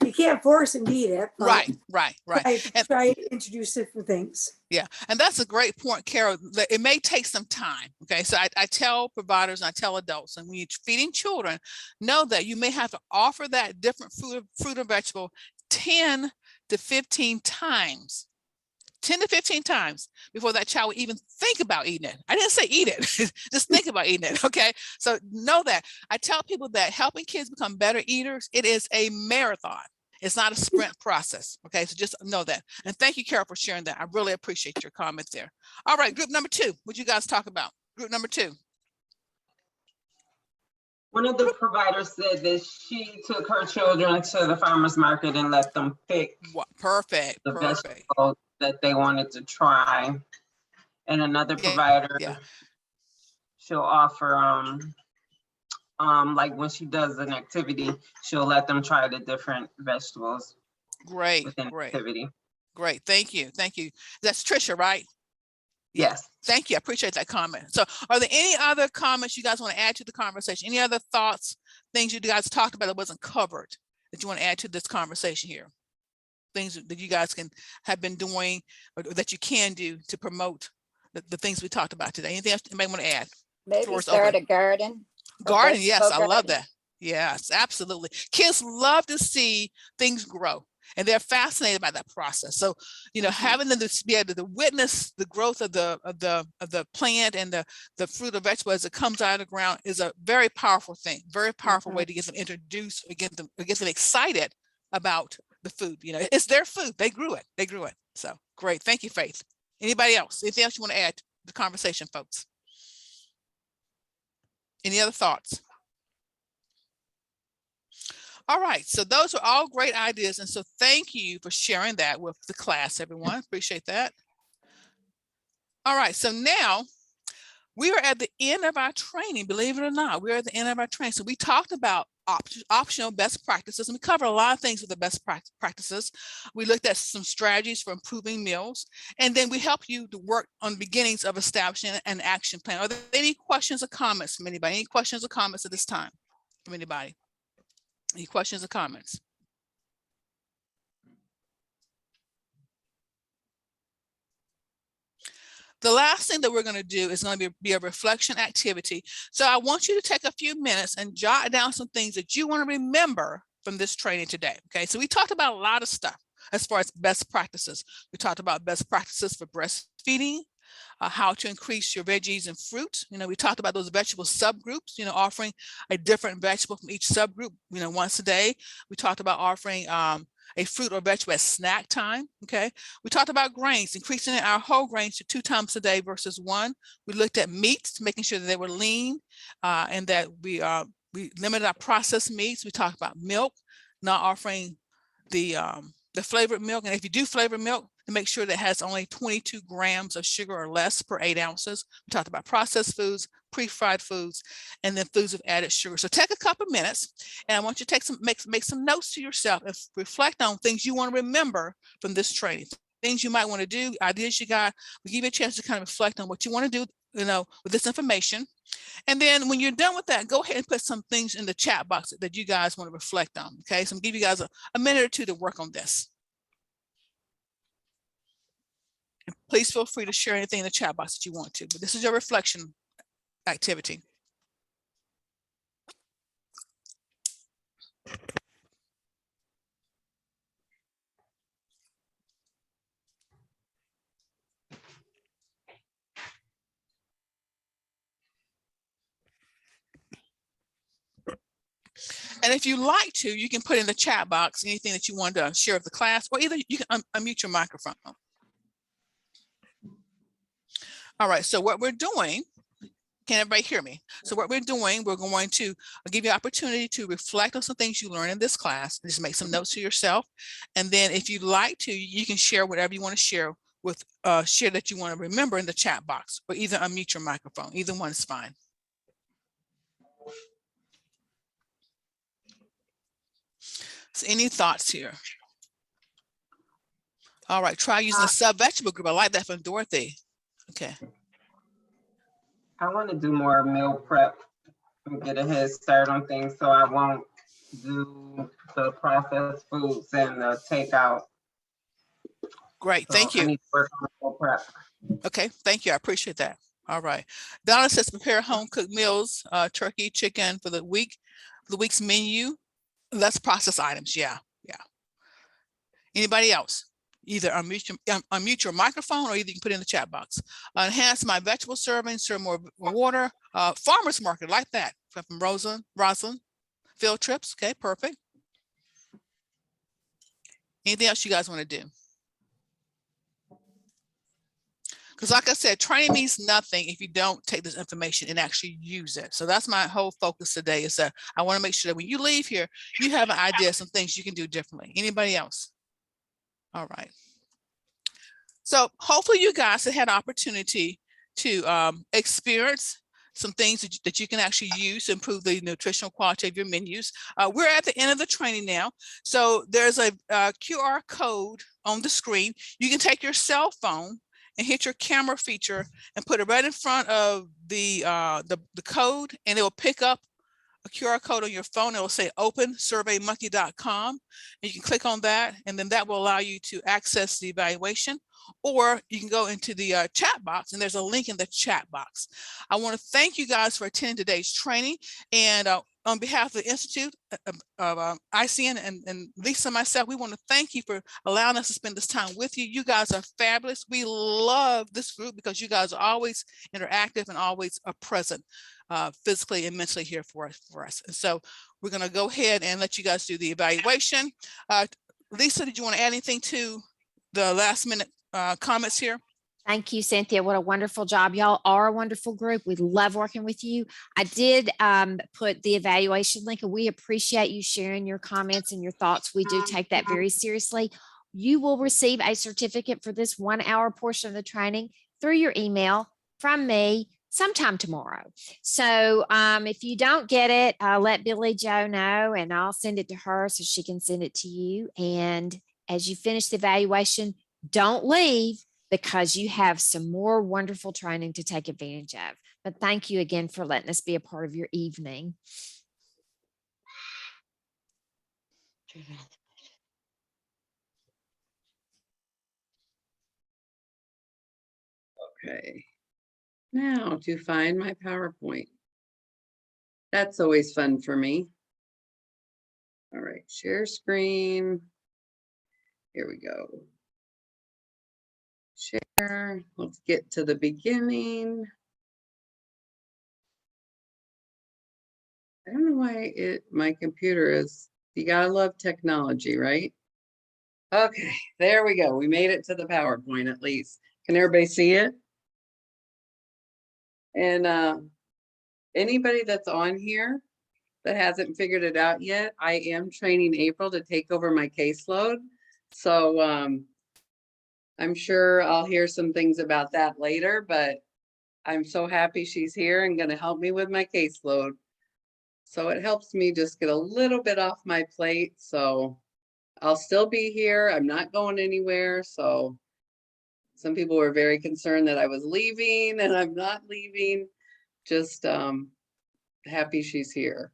you can't force them to eat it. Right. Try to introduce different things. Yeah, and that's a great point, Carol. It may take some time. Okay, so I tell providers and I tell adults, and when you're feeding children, know that you may have to offer that different fruit or vegetable 10 to 15 times. 10 to 15 times before that child would even think about eating it. I didn't say eat it, just think about eating it, okay? So know that. I tell people that helping kids become better eaters, it is a marathon. It's not a sprint process, okay? So just know that. And thank you, Carol, for sharing that. I really appreciate your comment there. All right, group number 2, what you guys talk about? Group number 2. One of the providers said that she took her children to the farmer's market and let them pick perfect vegetables that they wanted to try. And another provider, she'll offer, like when she does an activity, she'll let them try the different vegetables. Great. Activity. Great. Thank you. That's Trisha, right? Yes. Thank you. I appreciate that comment. So are there any other comments you guys want to add to the conversation? Any other thoughts, things you guys talked about that wasn't covered that you want to add to this conversation here? Things that you guys have been doing or that you can do to promote the things we talked about today. Anything else you may want to add? Maybe start a garden. Garden, yes, I love that. Yes, absolutely. Kids love to see things grow, and they're fascinated by that process. So, having them to be able to witness the growth of the plant and the fruit or vegetable as it comes out of the ground is a very powerful thing, very powerful way to get them introduced, or get them excited about the food. You know, it's their food. They grew it. They grew it. So great. Thank you, Faith. Anybody else? Anything else you want to add to the conversation, folks? Any other thoughts? All right, so those are all great ideas. And so thank you for sharing that with the class, everyone. Appreciate that. All right, so now we are at the end of our training, believe it or not, we're at the end of our training. So we talked about optional best practices, and we covered a lot of things with the best practices. We looked at some strategies for improving meals, and then we help you to work on the beginnings of establishing an action plan. Are there any questions or comments from anybody? Any questions or comments at this time from anybody? Any questions or comments? The last thing that we're going to do is going to be a reflection activity. So I want you to take a few minutes and jot down some things that you want to remember from this training today. Okay, so we talked about a lot of stuff as far as best practices. We talked about best practices for breastfeeding, how to increase your veggies and fruit. You know, we talked about those vegetable subgroups, you know, offering a different vegetable from each subgroup, you know, once a day. We talked about offering a fruit or vegetable at snack time. Okay. We talked about grains, increasing our whole grains to 2 times a day versus 1. We looked at meats, making sure that they were lean and that we limited our processed meats. We talked about milk, not offering the flavored milk. And if you do flavored milk, to make sure that it has only 22 grams of sugar or less per 8 ounces. We talked about processed foods, pre-fried foods, and then foods with added sugar. So take a couple minutes, and I want you to make some notes to yourself and reflect on things you want to remember from this training. Things you might want to do, ideas you got. We give you a chance to kind of reflect on what you want to do, you know, with this information. And then when you're done with that, go ahead and put some things in the chat box that you guys want to reflect on. Okay, so I'm gonna give you guys a minute or two to work on this. And please feel free to share anything in the chat box that you want to, but this is your reflection activity. And if you like to, you can put in the chat box anything that you want to share with the class, or either you can unmute your microphone. All right, so what we're doing, can everybody hear me? So what we're doing, we're going to give you an opportunity to reflect on some things you learned in this class, just make some notes to yourself. And then if you'd like to, you can share whatever you want to share with, share that you want to remember in the chat box, or either unmute your microphone. Either one is fine. So any thoughts here? All right, try using a sub-vegetable group. I like that from Dorothy. Okay. I want to do more meal prep and get a head start on things so I won't do the processed foods and the takeout. Great, So thank you. I need to work on meal prep. Okay, thank you. I appreciate that. All right. Donna says prepare home cooked meals, turkey, chicken for the week's menu. Less processed items. Yeah, yeah. Anybody else? Either unmute your microphone, or either you can put it in the chat box. Enhance my vegetable serving, serve more water. Farmers market, like that. From Rosalind. Field trips. Okay, perfect. Anything else you guys want to do? Because like I said, training means nothing if you don't take this information and actually use it. So that's my whole focus today, is that I want to make sure that when you leave here, you have an idea of some things you can do differently. Anybody else? All right. So hopefully you guys have had an opportunity to experience some things that you can actually use to improve the nutritional quality of your menus. We're at the end of the training now. So there's a QR code on the screen. You can take your cell phone and hit your camera feature and put it right in front of the code, and it will pick up a QR code on your phone. It will say open surveymonkey.com, and you can click on that, and then that will allow you to access the evaluation. Or you can go into the chat box, and there's a link in the chat box. I want to thank you guys for attending today's training, and on behalf of the Institute of ICN and Lisa and myself, we want to thank you for allowing us to spend this time with you. You guys are fabulous. We love this group because you guys are always interactive and always are present physically and mentally here for us. And so we're going to go ahead and let you guys do the evaluation. Lisa, did you want to add anything to the last minute comments here? Thank you, Cynthia. What a wonderful job. Y'all are a wonderful group. We love working with you. I did put the evaluation link, and we appreciate you sharing your comments and your thoughts. We do take that very seriously. You will receive a certificate for this 1 hour portion of the training through your email from me sometime tomorrow. So if you don't get it, let Billy Joe know, and I'll send it to her so she can send it to you. And as you finish the evaluation, don't leave, because you have some more wonderful training to take advantage of. But thank you again for letting us be a part of your evening. Okay. Now to find my PowerPoint. That's always fun for me. All right, share screen. Here we go. Share, let's get to the beginning. I don't know why my computer is, you gotta love technology, right? Okay, there we go. We made it to the PowerPoint at least. Can everybody see it? And anybody that's on here that hasn't figured it out yet, I am training April to take over my caseload. So I'm sure I'll hear some things about that later, but I'm so happy she's here and gonna help me with my caseload. So it helps me just get a little bit off my plate. So I'll still be here. I'm not going anywhere. So some people were very concerned that I was leaving, and I'm not leaving. Just happy she's here.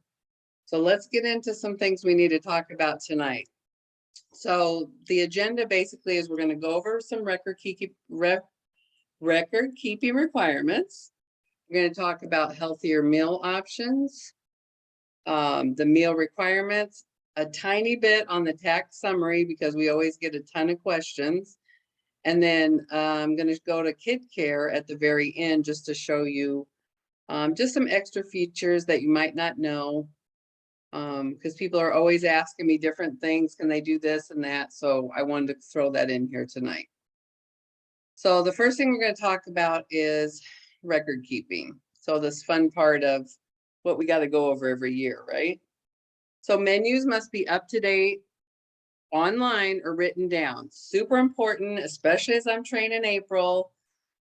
So let's get into some things we need to talk about tonight. So the agenda basically is we're going to go over some record keeping requirements. We're going to talk about healthier meal options, the meal requirements, a tiny bit on the tax summary because we always get a ton of questions. And then I'm going to go to Kid Care at the very end just to show you just some extra features that you might not know. Because people are always asking me different things. Can they do this and that? So I wanted to throw that in here tonight. So the first thing we're going to talk about is record keeping. So this fun part of what we got to go over every year, right? So menus must be up to date, online or written down. Super important, especially as I'm training April.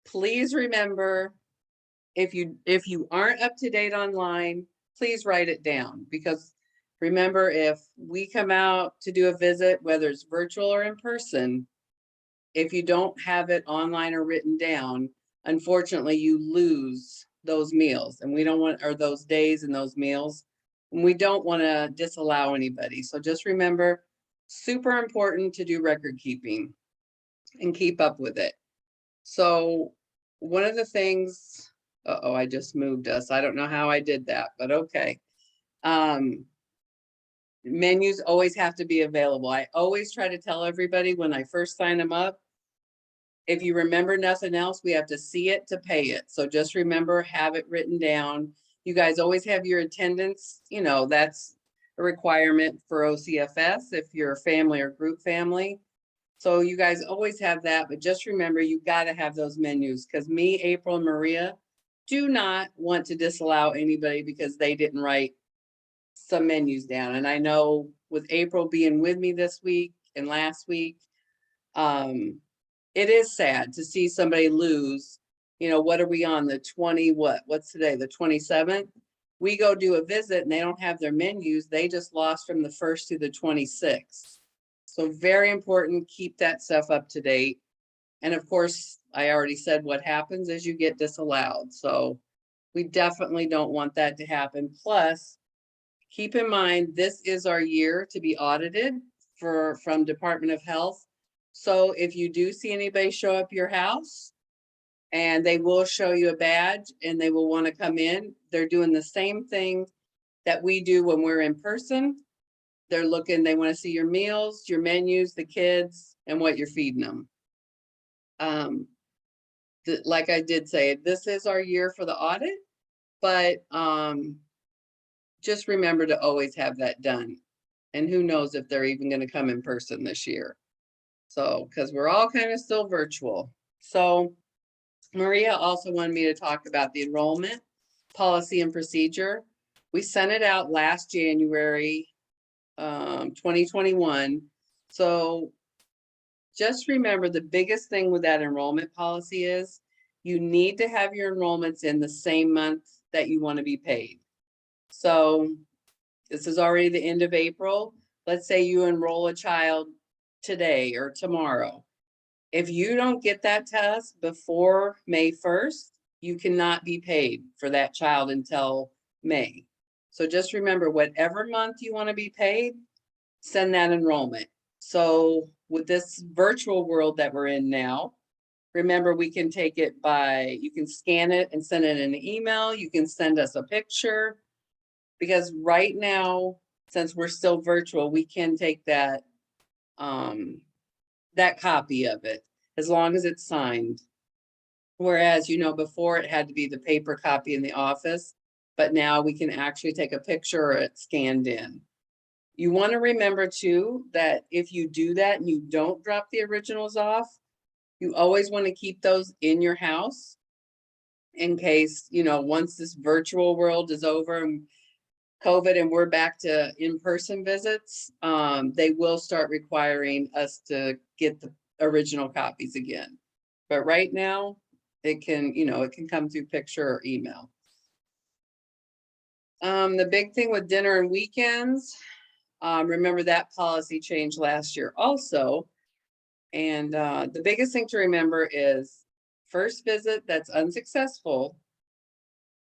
Please remember, if you aren't up to date online, please write it down, because remember, if we come out to do a visit, whether it's virtual or in person, if you don't have it online or written down, unfortunately, you lose those meals, and we don't want, or those days and those meals, and we don't want to disallow anybody. So just remember, super important to do record keeping and keep up with it. So one of the things, uh-oh, I just moved us. I don't know how I did that, but okay. Menus always have to be available. I always try to tell everybody when I first sign them up, if you remember nothing else, we have to see it to pay it. So just remember, have it written down. You guys always have your attendance, you know, that's a requirement for OCFS if you're a family or group family. So you guys always have that, but just remember, you got to have those menus, because me, April, and Maria do not want to disallow anybody because they didn't write some menus down. And I know with April being with me this week and last week, it is sad to see somebody lose. You know, what are we on, the 20, what's today, the 27th? We go do a visit and they don't have their menus. They just lost from the 1st to the 26th. So very important, keep that stuff up to date. And of course, I already said what happens is you get disallowed. So we definitely don't want that to happen. Plus, keep in mind, this is our year to be audited from Department of Health. So if you do see anybody show up your house, and they will show you a badge and they will want to come in, they're doing the same thing that we do when we're in person. They're looking, they want to see your meals, your menus, the kids, and what you're feeding them. Like I did say, this is our year for the audit, but just remember to always have that done. And who knows if they're even going to come in person this year. So, because we're all kind of still virtual. So Maria also wanted me to talk about the enrollment policy and procedure. We sent it out last January, 2021. So just remember, the biggest thing with that enrollment policy is you need to have your enrollments in the same month that you want to be paid. So this is already the end of April. Let's say you enroll a child today or tomorrow. If you don't get that to us before May 1st, you cannot be paid for that child until May. So just remember, whatever month you want to be paid, send that enrollment. So with this virtual world that we're in now, remember, we can take it by, you can scan it and send it in an email. You can send us a picture. Because right now, since we're still virtual, we can take that, that copy of it, as long as it's signed. Whereas, you know, before it had to be the paper copy in the office, but now we can actually take a picture or it's scanned in. You want to remember too, that if you do that and you don't drop the originals off, you always want to keep those in your house in case, you know, once this virtual world is over and COVID and we're back to in-person visits, they will start requiring us to get the original copies again. But right now, it can, you know, it can come through picture or email. The big thing with dinner and weekends, remember that policy changed last year also. And the biggest thing to remember is first visit that's unsuccessful,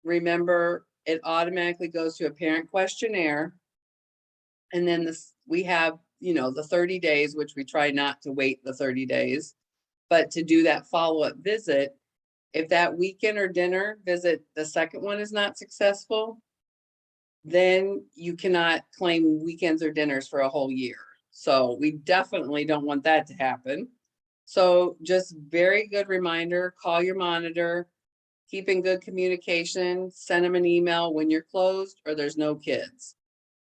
remember it automatically goes to a parent questionnaire. And then this, we have, you know, the 30 days, which we try not to wait the 30 days, but to do that follow-up visit. If that weekend or dinner visit, the second one is not successful, then you cannot claim weekends or dinners for a whole year. So we definitely don't want that to happen. So just very good reminder, call your monitor, keep in good communication, send them an email when you're closed or there's no kids.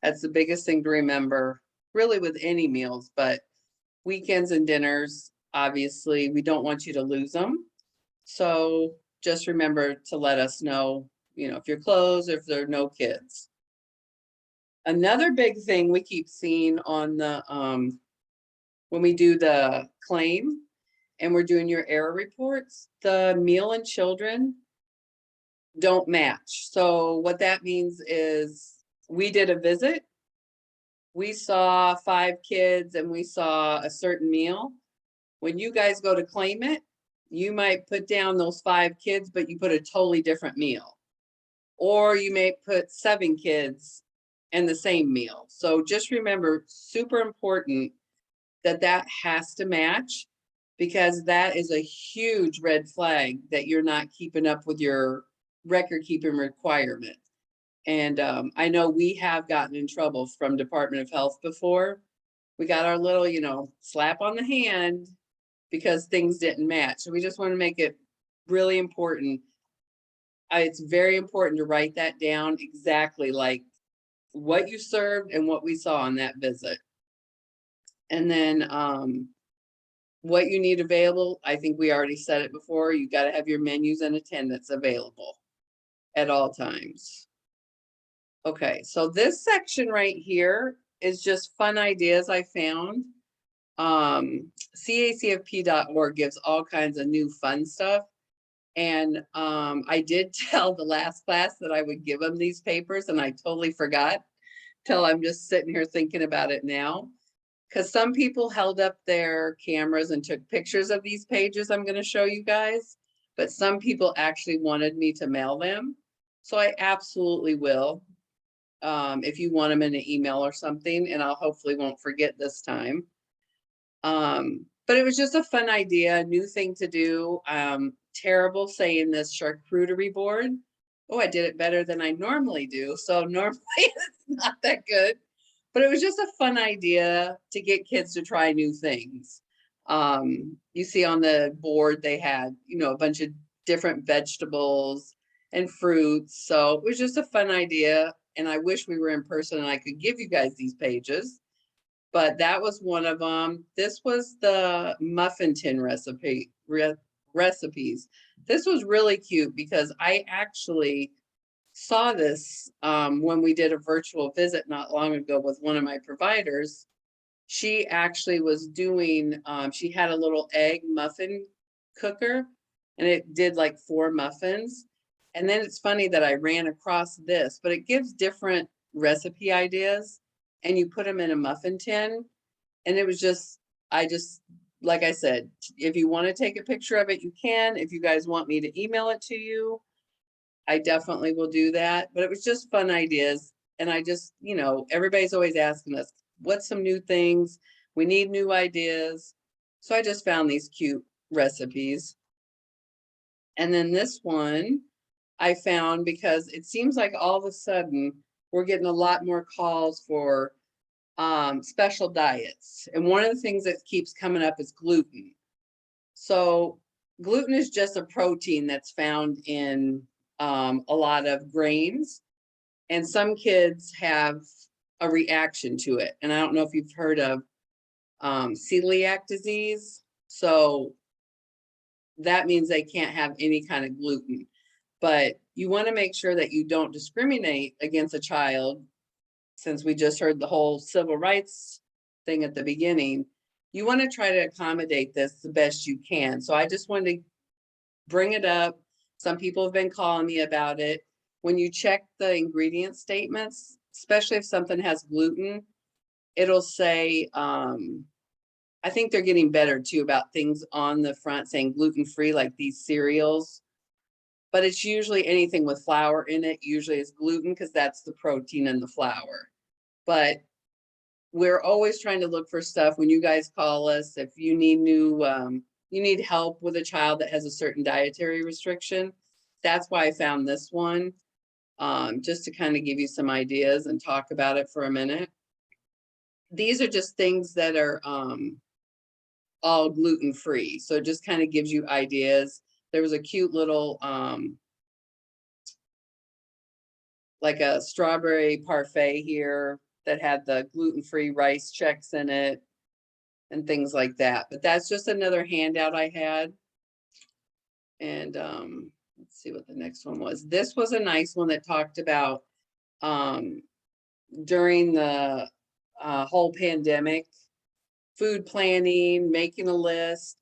That's the biggest thing to remember, really with any meals, but weekends and dinners, obviously, we don't want you to lose them. So just remember to let us know, you know, if you're closed, if there are no kids. Another big thing we keep seeing on the, when we do the claim and we're doing your error reports, the meal and children don't match. So what that means is we did a visit, we saw 5 kids and we saw a certain meal. When you guys go to claim it, you might put down those 5 kids, but you put a totally different meal. Or you may put 7 kids and the same meal. So just remember, super important that that has to match, because that is a huge red flag that you're not keeping up with your record keeping requirement. And I know we have gotten in trouble from Department of Health before. We got our little, you know, slap on the hand because things didn't match. So we just want to make it really important. It's very important to write that down exactly, like what you served and what we saw on that visit. And then what you need available, I think we already said it before, you got to have your menus and attendance available at all times. Okay, so this section right here is just fun ideas I found. CACFP.org gives all kinds of new fun stuff. And I did tell the last class that I would give them these papers, and I totally forgot till I'm just sitting here thinking about it now. Because some people held up their cameras and took pictures of these pages I'm going to show you guys, but some people actually wanted me to mail them. So I absolutely will, if you want them in an email or something, and I'll hopefully won't forget this time. But it was just a fun idea, a new thing to do. Terrible saying this, charcuterie board. Oh, I did it better than I normally do. So normally it's not that good. But it was just a fun idea to get kids to try new things. You see on the board, they had, you know, a bunch of different vegetables and fruits. So it was just a fun idea. And I wish we were in person and I could give you guys these pages. but that was one of them. This was the muffin tin recipes. This was really cute because I actually saw this when we did a virtual visit not long ago with one of my providers. She actually was doing, she had a little egg muffin cooker and it did like 4 muffins. And then it's funny that I ran across this, but it gives different recipe ideas and you put them in a muffin tin. And it was just, like I said, if you want to take a picture of it, you can. If you guys want me to email it to you, I definitely will do that. But it was just fun ideas. And I just, everybody's always asking us, what's some new things? We need new ideas. So I just found these cute recipes. And then this one I found because it seems like all of a sudden we're getting a lot more calls for special diets. And one of the things that keeps coming up is gluten. So gluten is just a protein that's found in a lot of grains. And some kids have a reaction to it. And I don't know if you've heard of celiac disease. So that means they can't have any kind of gluten. But you want to make sure that you don't discriminate against a child. Since we just heard the whole civil rights thing at the beginning, you want to try to accommodate this the best you can. So I just wanted to bring it up. Some people have been calling me about it. When you check the ingredient statements, especially if something has gluten, it'll say, I think they're getting better too about things on the front saying gluten-free, like these cereals. But it's usually anything with flour in it, usually is gluten because that's the protein in the flour. But we're always trying to look for stuff when you guys call us. If you need you need help with a child that has a certain dietary restriction, that's why I found this one, just to kind of give you some ideas and talk about it for a minute. These are just things that are all gluten-free. So it just kind of gives you ideas. There was a cute little, like a strawberry parfait here that had the gluten-free rice checks in it and things like that. But that's just another handout I had. And let's see what the next one was. This was a nice one that talked about during the whole pandemic, food planning, making a list.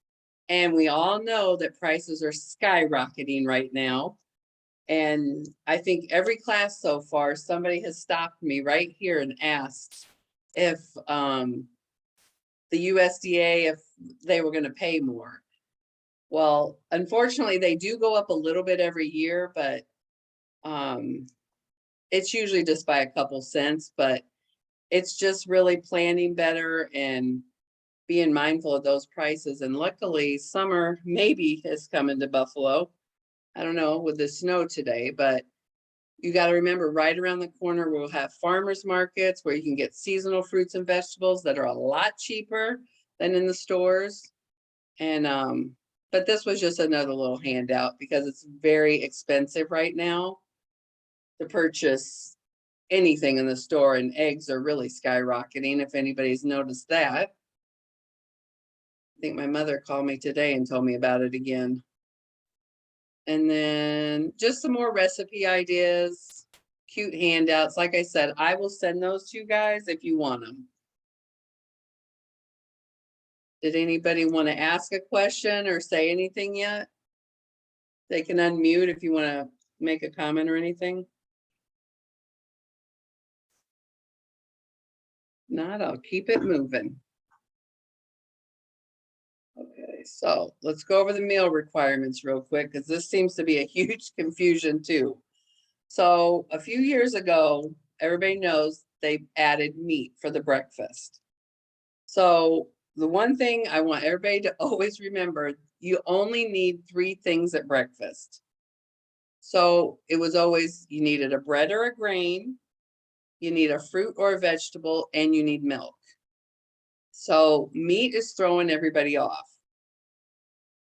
And we all know that prices are skyrocketing right now. And I think every class so far, somebody has stopped me right here and asked if the USDA, if they were going to pay more. Well, unfortunately, they do go up a little bit every year, but it's usually just by a couple cents. But it's just really planning better and being mindful of those prices. And luckily, summer maybe has come into Buffalo. I don't know with the snow today, but you got to remember right around the corner, we'll have farmers markets where you can get seasonal fruits and vegetables that are a lot cheaper than in the stores. And, but this was just another little handout because it's very expensive right now to purchase anything in the store, and eggs are really skyrocketing if anybody's noticed that. I think my mother called me today and told me about it again. And then just some more recipe ideas, cute handouts. Like I said, I will send those to you guys if you want them. Did anybody want to ask a question or say anything yet? They can unmute if you want to make a comment or anything. Not, I'll keep it moving. Okay, so let's go over the meal requirements real quick because this seems to be a huge confusion too. So a few years ago, everybody knows they added meat for the breakfast. So the one thing I want everybody to always remember, you only need 3 things at breakfast. So it was always, you needed a bread or a grain, you need a fruit or a vegetable, and you need milk. So meat is throwing everybody off.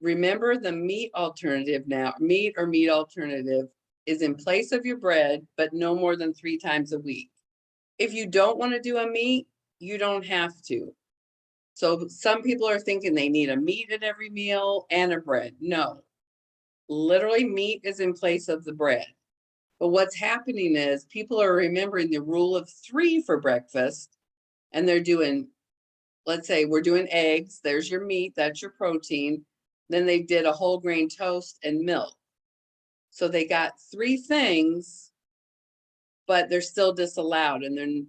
Remember the meat alternative now, meat or meat alternative is in place of your bread, but no more than 3 times a week. If you don't want to do a meat, you don't have to. So some people are thinking they need a meat at every meal and a bread. No, literally meat is in place of the bread. But what's happening is people are remembering the rule of 3 for breakfast, and they're doing, let's say we're doing eggs, there's your meat, that's your protein. Then they did a whole grain toast and milk. So they got 3 things, but they're still disallowed, and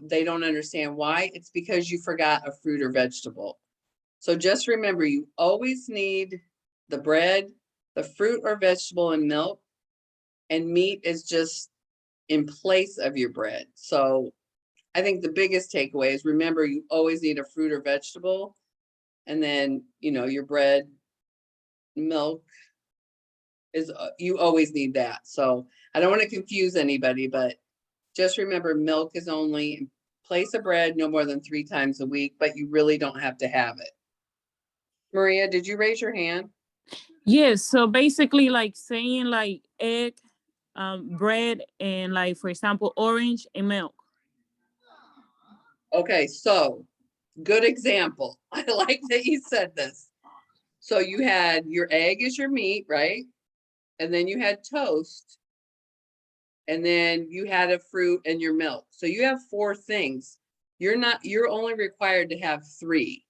they don't understand why. It's because you forgot a fruit or vegetable. So just remember, you always need the bread, the fruit or vegetable, and milk, and meat is just in place of your bread. So I think the biggest takeaway is remember, you always need a fruit or vegetable, and then, you know, your bread, milk is, you always need that. So I don't want to confuse anybody, but just remember, milk is only in place of bread no more than 3 times a week, but you really don't have to have it. Maria, did you raise your hand? Yes, so basically like saying like egg, bread, and like, for example, orange and milk. Okay, so good example. I like that you said this. So you had your egg is your meat, right? And then you had toast. And then you had a fruit and your milk. So you have 4 things. You're only required to have 3.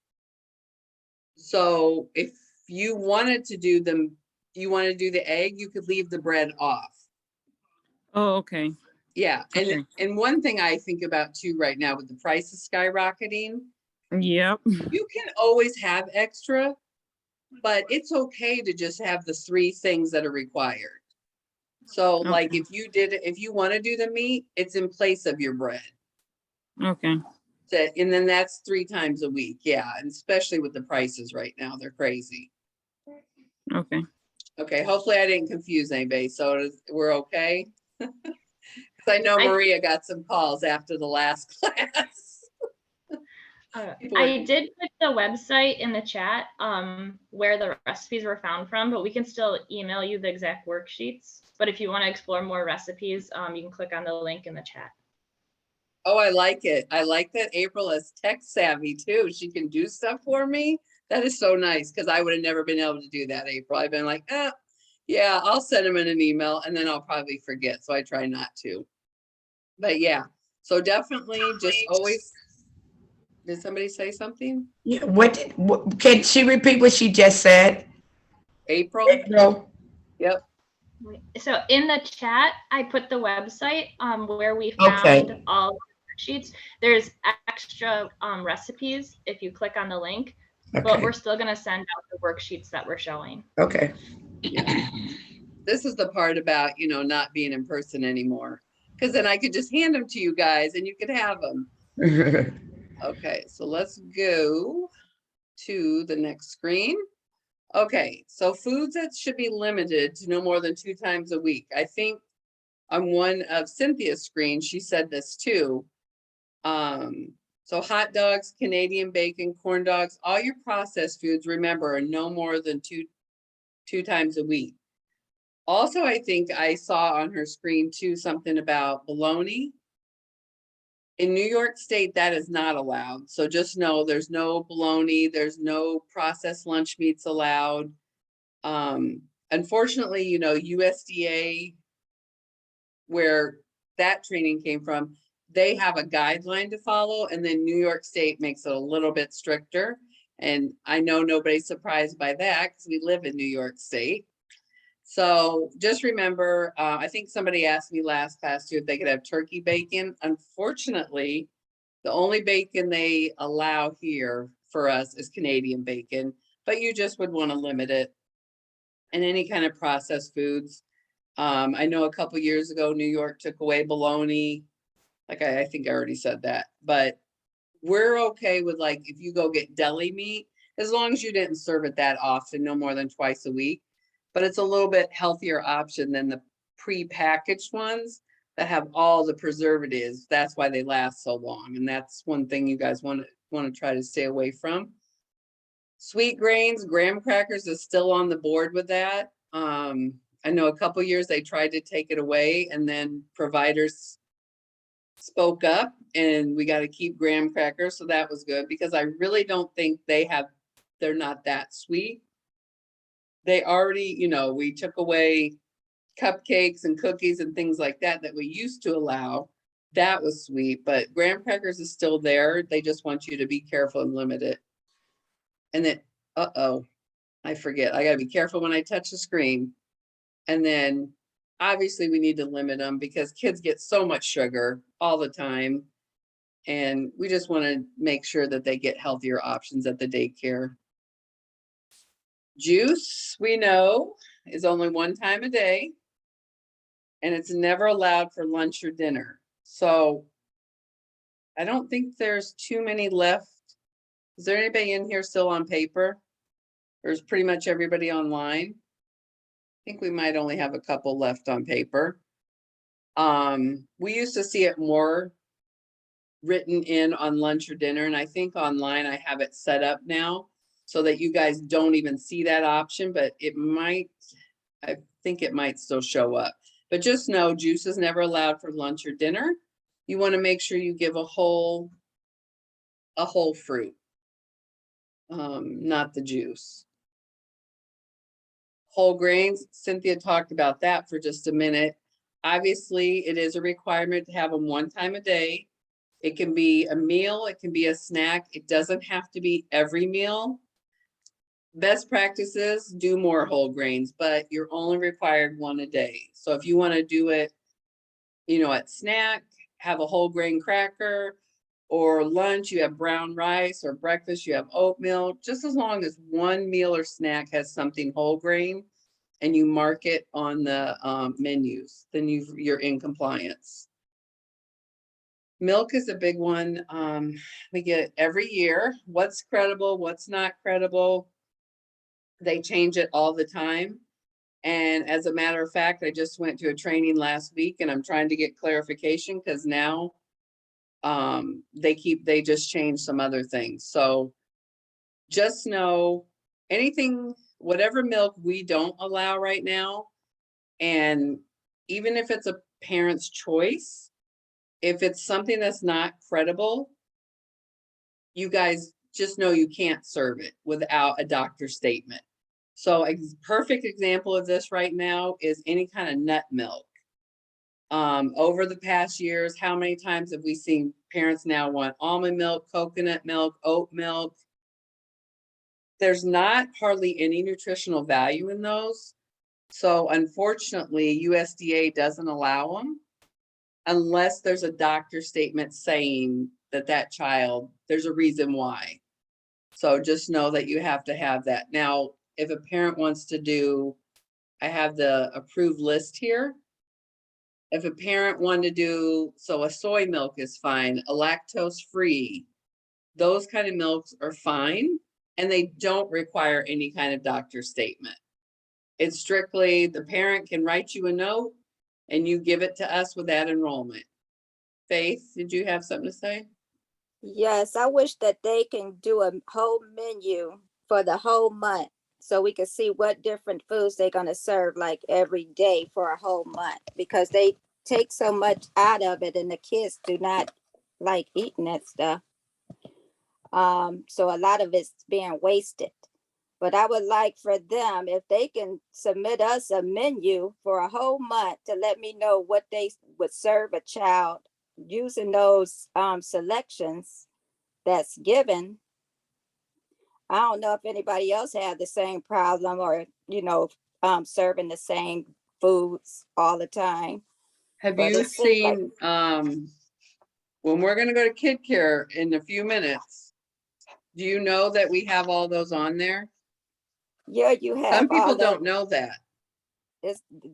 So if you wanted to do them, you want to do the egg, you could leave the bread off. Oh, okay. Yeah, Okay. and one thing I think about too right now with the prices skyrocketing, Yep. you can always have extra, but it's okay to just have the 3 things that are required. So like Okay. if you want to do the meat, it's in place of your bread. Okay. And then that's 3 times a week. Yeah, and especially with the prices right now, they're crazy. Okay. Okay, hopefully I didn't confuse anybody. So we're okay? Because I know Maria got some calls after the last class. I did put the website in the chat where the recipes were found from, but we can still email you the exact worksheets. But if you want to explore more recipes, you can click on the link in the chat. Oh, I like it. I like that April is tech savvy too. She can do stuff for me. That is so nice, because I would have never been able to do that, April. I've been like, yeah, I'll send them in an email and then I'll probably forget. So I try not to. But yeah, so definitely just always. Did somebody say something? Yeah, what can she repeat what she just said? April? April. Yep. So in the chat, I put the website where we found all the sheets. There's extra recipes if you click on the link, but we're still going to send out the worksheets that we're showing. Okay. Yeah. This is the part about, you know, not being in person anymore, because then I could just hand them to you guys and you could have them. Okay, so let's go to the next screen. Okay, so foods that should be limited to no more than 2 times a week. I think on one of Cynthia's screens, she said this too. So hot dogs, Canadian bacon, corn dogs, all your processed foods, remember, are no more than two times a week. Also, I think I saw on her screen too something about bologna. In New York State, that is not allowed. So just know there's no bologna, there's no processed lunch meats allowed. Unfortunately, you know, USDA, where that training came from, they have a guideline to follow, and then New York State makes it a little bit stricter. And I know nobody's surprised by that because we live in New York State. So just remember, I think somebody asked me last class too if they could have turkey bacon. Unfortunately, the only bacon they allow here for us is Canadian bacon, but you just would want to limit it. And any kind of processed foods. I know a couple years ago, New York took away bologna. Like I think I already said that, but we're okay with, like, if you go get deli meat, as long as you didn't serve it that often, no more than twice a week. But it's a little bit healthier option than the pre-packaged ones that have all the preservatives. That's why they last so long. And that's one thing you guys want to try to stay away from. Sweet grains, graham crackers is still on the board with that. I know a couple years they tried to take it away, and then providers spoke up, and we got to keep graham crackers. So that was good because I really don't think they're not that sweet. They already, we took away cupcakes and cookies and things like that we used to allow. That was sweet, but graham crackers is still there. They just want you to be careful and limit it. And then, I forget. I gotta be careful when I touch the screen. And then obviously we need to limit them because kids get so much sugar all the time. And we just want to make sure that they get healthier options at the daycare. Juice, we know, is only one time a day. And it's never allowed for lunch or dinner. So I don't think there's too many left. Is there anybody in here still on paper? Or is pretty much everybody online? I think we might only have a couple left on paper. We used to see it more written in on lunch or dinner, and I think online I have it set up now so that you guys don't even see that option, but I think it might still show up. But just know juice is never allowed for lunch or dinner. You want to make sure you give a whole fruit, not the juice. Whole grains, Cynthia talked about that for just a minute. Obviously, it is a requirement to have them one time a day. It can be a meal, it can be a snack. It doesn't have to be every meal. Best practices, do more whole grains, but you're only required one a day. So if you want to do it, at snack, have a whole grain cracker, or lunch, you have brown rice, or breakfast, you have oatmeal, just as long as one meal or snack has something whole grain and you mark it on the menus, then you're in compliance. Milk is a big one. We get every year, what's credible, what's not credible. They change it all the time. And as a matter of fact, I just went to a training last week and I'm trying to get clarification because now they just changed some other things. So just know whatever milk we don't allow right now, and even if it's a parent's choice, if it's something that's not credible, you guys just know you can't serve it without a doctor's statement. So a perfect example of this right now is any kind of nut milk. Over the past years, how many times have we seen parents now want almond milk, coconut milk, oat milk? There's not hardly any nutritional value in those. So unfortunately, USDA doesn't allow them unless there's a doctor statement saying that child, there's a reason why. So just know that you have to have that. Now, if a parent wants to do, I have the approved list here. If a parent wanted to do, so a soy milk is fine, a lactose free, those kind of milks are fine. And they don't require any kind of doctor statement. It's strictly the parent can write you a note and you give it to us with that enrollment. Faith, did you have something to say? Yes, I wish that they can do a whole menu for the whole month so we can see what different foods they're going to serve like every day for a whole month, because they take so much out of it and the kids do not like eating that stuff. So a lot of it's being wasted. But I would like for them, if they can submit us a menu for a whole month to let me know what they would serve a child using those selections that's given. I don't know if anybody else had the same problem or, serving the same foods all the time. Have you seen, when we're going to go to Kid Care in a few minutes, do you know that we have all those on there? Yeah, you have. Some people don't know that.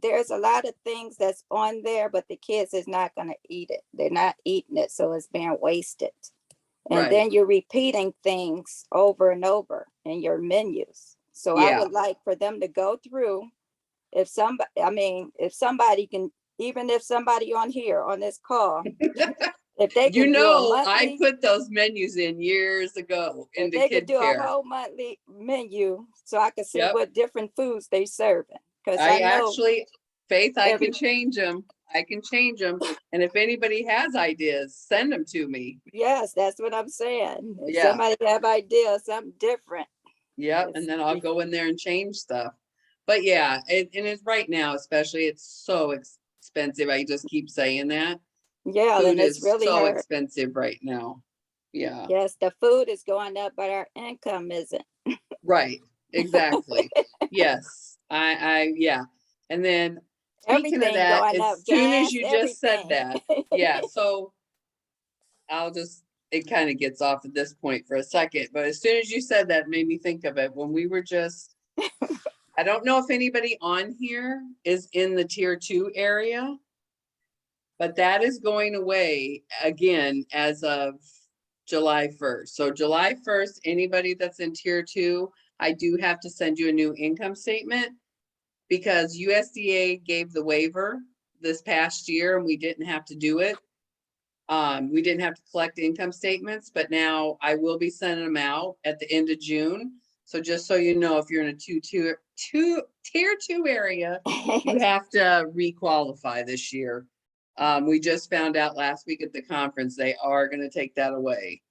There's a lot of things that's on there, but the kids is not going to eat it. They're not eating it, so it's being wasted. And then you're repeating things over and over in your menus. So I would like for them to go through. If somebody can, even if somebody on here on this call, if they can I put those menus in years ago in the Kid Care. They could do a whole monthly menu so I can see what different foods they serving. Because I know Faith, I can change them. I can change them. And if anybody has ideas, send them to me. Yes, that's what I'm saying. If Yeah. somebody have ideas, something different. Yep, and then I'll go in there and change stuff. But yeah, and it's right now, especially, it's so expensive. I just keep saying that. Yeah, Food and it's is really so hurt. expensive right now. Yeah, Yes, the food is going up, but our income isn't. right, exactly. Yes, yeah. And then speaking of Everything that, going up, as soon gas, as you just said everything. that, yeah, so it kind of gets off at this point for a second, but as soon as you said that, it made me think of it when we were just, I don't know if anybody on here is in the tier 2 area, but that is going away again as of July 1st. So July 1st, anybody that's in tier 2, I do have to send you a new income statement because USDA gave the waiver this past year and we didn't have to do it. We didn't have to collect income statements, but now I will be sending them out at the end of June. So just so you know, if you're in a tier 2 area, you have to requalify this year. We just found out last week at the conference, they are going to take that away,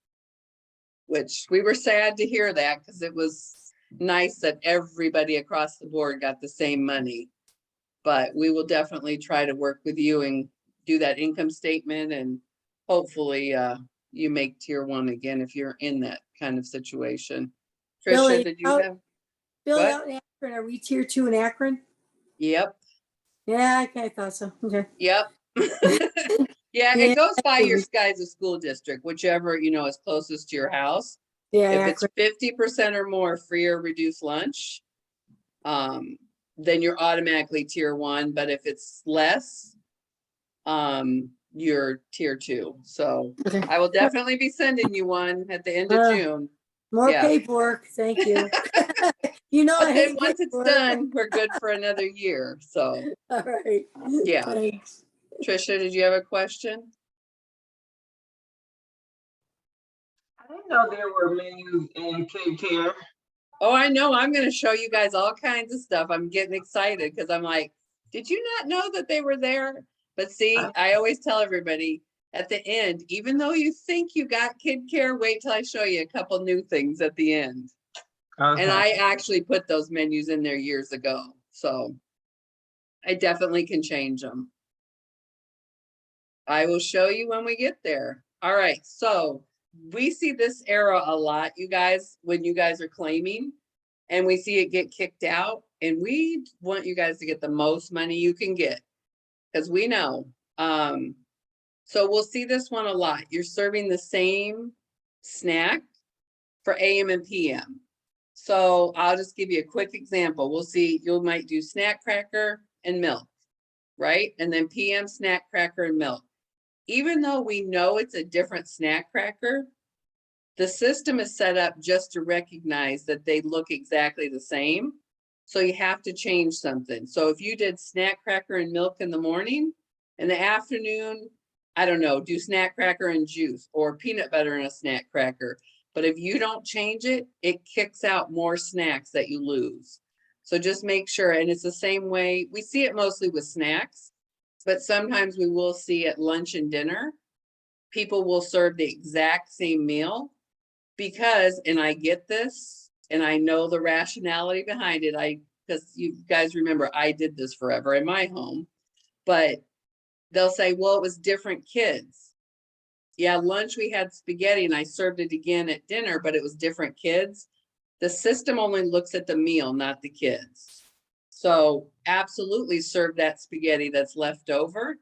which we were sad to hear that because it was nice that everybody across the board got the same money. But we will definitely try to work with you and do that income statement, and hopefully you make tier 1 again if you're in that kind of situation. Billy, Trisha, did you have? Billy, What? out in Akron, are we tier 2 in Akron? Yep. Yeah, I thought so. Okay. Yep. Yeah, it goes by your guys' school district, whichever, is closest to your house. Yeah. If it's Akron. 50% or more free or reduced lunch, then you're automatically tier 1. But if it's less, you're tier 2. So Okay. I will definitely be sending you one at the end of June. More Yeah. paperwork. Thank you. But But I then hate once it's paperwork. done, we're good for another year. So All right. yeah. Thanks. Trisha, did you have a question? I didn't know there were menus in Kid Care. Oh, I know. I'm going to show you guys all kinds of stuff. I'm getting excited because I'm like, did you not know that they were there? But see, I always tell everybody at the end, even though you think you got Kid Care, wait till I show you a couple new things at the end. Okay. And I actually put those menus in there years ago. So I definitely can change them. I will show you when we get there. All right. So we see this error a lot, you guys, when you guys are claiming, and we see it get kicked out, and we want you guys to get the most money you can get because we know. So we'll see this one a lot. You're serving the same snack for AM and PM. So I'll just give you a quick example. We'll see, you might do snack cracker and milk, right? And then PM snack cracker and milk. Even though we know it's a different snack cracker, the system is set up just to recognize that they look exactly the same. So you have to change something. So if you did snack cracker and milk in the morning, in the afternoon, I don't know, do snack cracker and juice or peanut butter and a snack cracker. But if you don't change it, it kicks out more snacks that you lose. So just make sure, and it's the same way, we see it mostly with snacks, but sometimes we will see at lunch and dinner, people will serve the exact same meal because, and I get this, and I know the rationality behind it. Because you guys remember, I did this forever in my home, but they'll say, well, it was different kids. Yeah, lunch we had spaghetti and I served it again at dinner, but it was different kids. The system only looks at the meal, not the kids. So absolutely serve that spaghetti that's left over,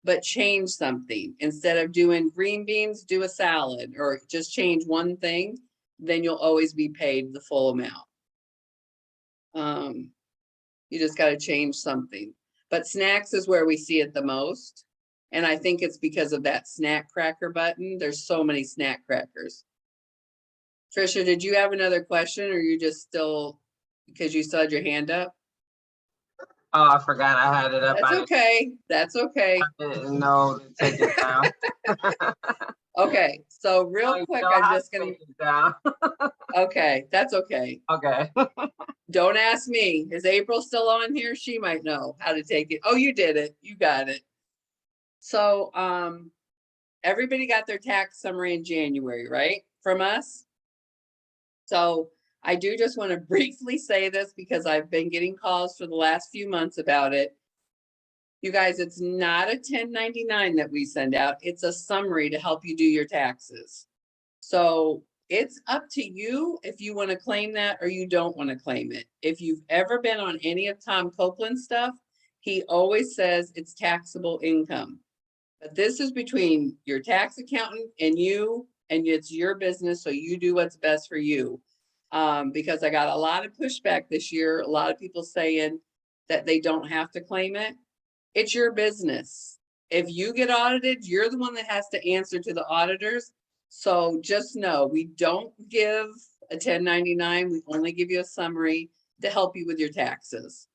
but change something. Instead of doing green beans, do a salad or just change one thing, then you'll always be paid the full amount. You just got to change something. But snacks is where we see it the most. And I think it's because of that snack cracker button. There's so many snack crackers. Trisha, did you have another question or you just still, because you still had your hand up? Oh, I forgot I had it up. That's okay. That's okay. I didn't know to take it down. Okay, so real quick, I'm just gonna. Take it down. Okay, that's okay. Okay. Don't ask me. Is April still on here? She might know how to take it. Oh, you did it. You got it. So, everybody got their tax summary in January, right? From us. So I do just want to briefly say this because I've been getting calls for the last few months about it. You guys, it's not a 1099 that we send out. It's a summary to help you do your taxes. So it's up to you if you want to claim that or you don't want to claim it. If you've ever been on any of Tom Copeland's stuff, he always says it's taxable income. But this is between your tax accountant and you, and it's your business, so you do what's best for you. Because I got a lot of pushback this year, a lot of people saying that they don't have to claim it. It's your business. If you get audited, you're the one that has to answer to the auditors. So just know, we don't give a 1099, we only give you a summary to help you with your taxes.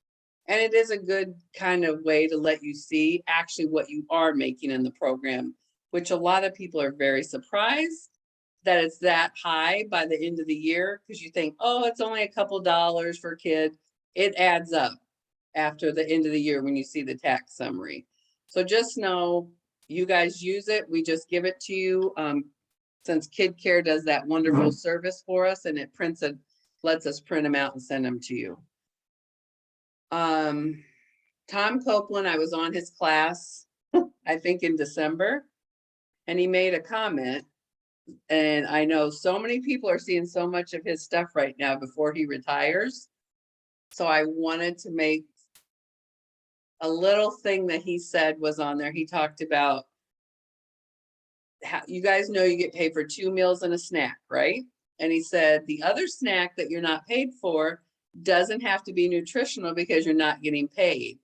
And it is a good kind of way to let you see actually what you are making in the program, which a lot of people are very surprised that it's that high by the end of the year, because you think, oh, it's only a couple dollars for a kid. It adds up after the end of the year when you see the tax summary. So just know, you guys use it. We just give it to you. Since KidCare does that wonderful service for us, and it prints it, lets us print them out and send them to you. Tom Copeland, I was on his class, I think in December, and he made a comment. And I know so many people are seeing so much of his stuff right now before he retires. So I wanted to make a little thing that he said was on there. He talked about how you guys know you get paid for 2 meals and a snack, right? And he said the other snack that you're not paid for doesn't have to be nutritional because you're not getting paid.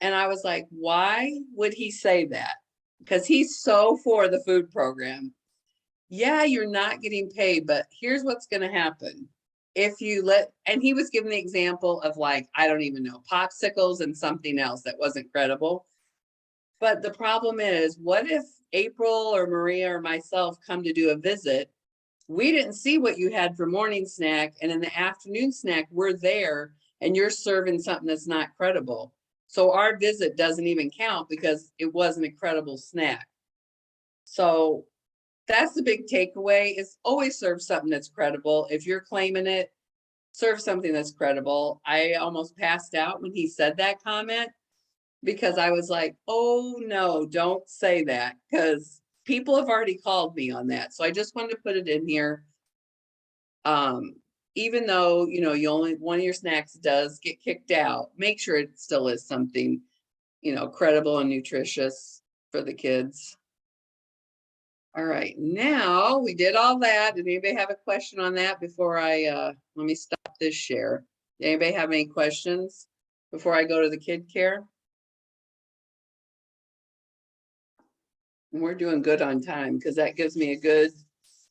And I was like, why would he say that? Because he's so for the food program. Yeah, you're not getting paid, but here's what's going to happen. If you let, and he was giving the example of like, I don't even know, popsicles and something else that wasn't credible. But the problem is, what if April or Maria or myself come to do a visit? We didn't see what you had for morning snack, and in the afternoon snack, we're there and you're serving something that's not credible. So our visit doesn't even count because it wasn't a credible snack. So that's the big takeaway, is always serve something that's credible. If you're claiming it, serve something that's credible. I almost passed out when he said that comment because I was like, oh no, don't say that, because people have already called me on that. So I just wanted to put it in here. Even though, you know, you only, one of your snacks does get kicked out, make sure it still is something, you know, credible and nutritious for the kids. All right, now we did all that. Did anybody have a question on that before I, let me stop this share. Did anybody have any questions before I go to the KidCare? And we're doing good on time because that gives me a good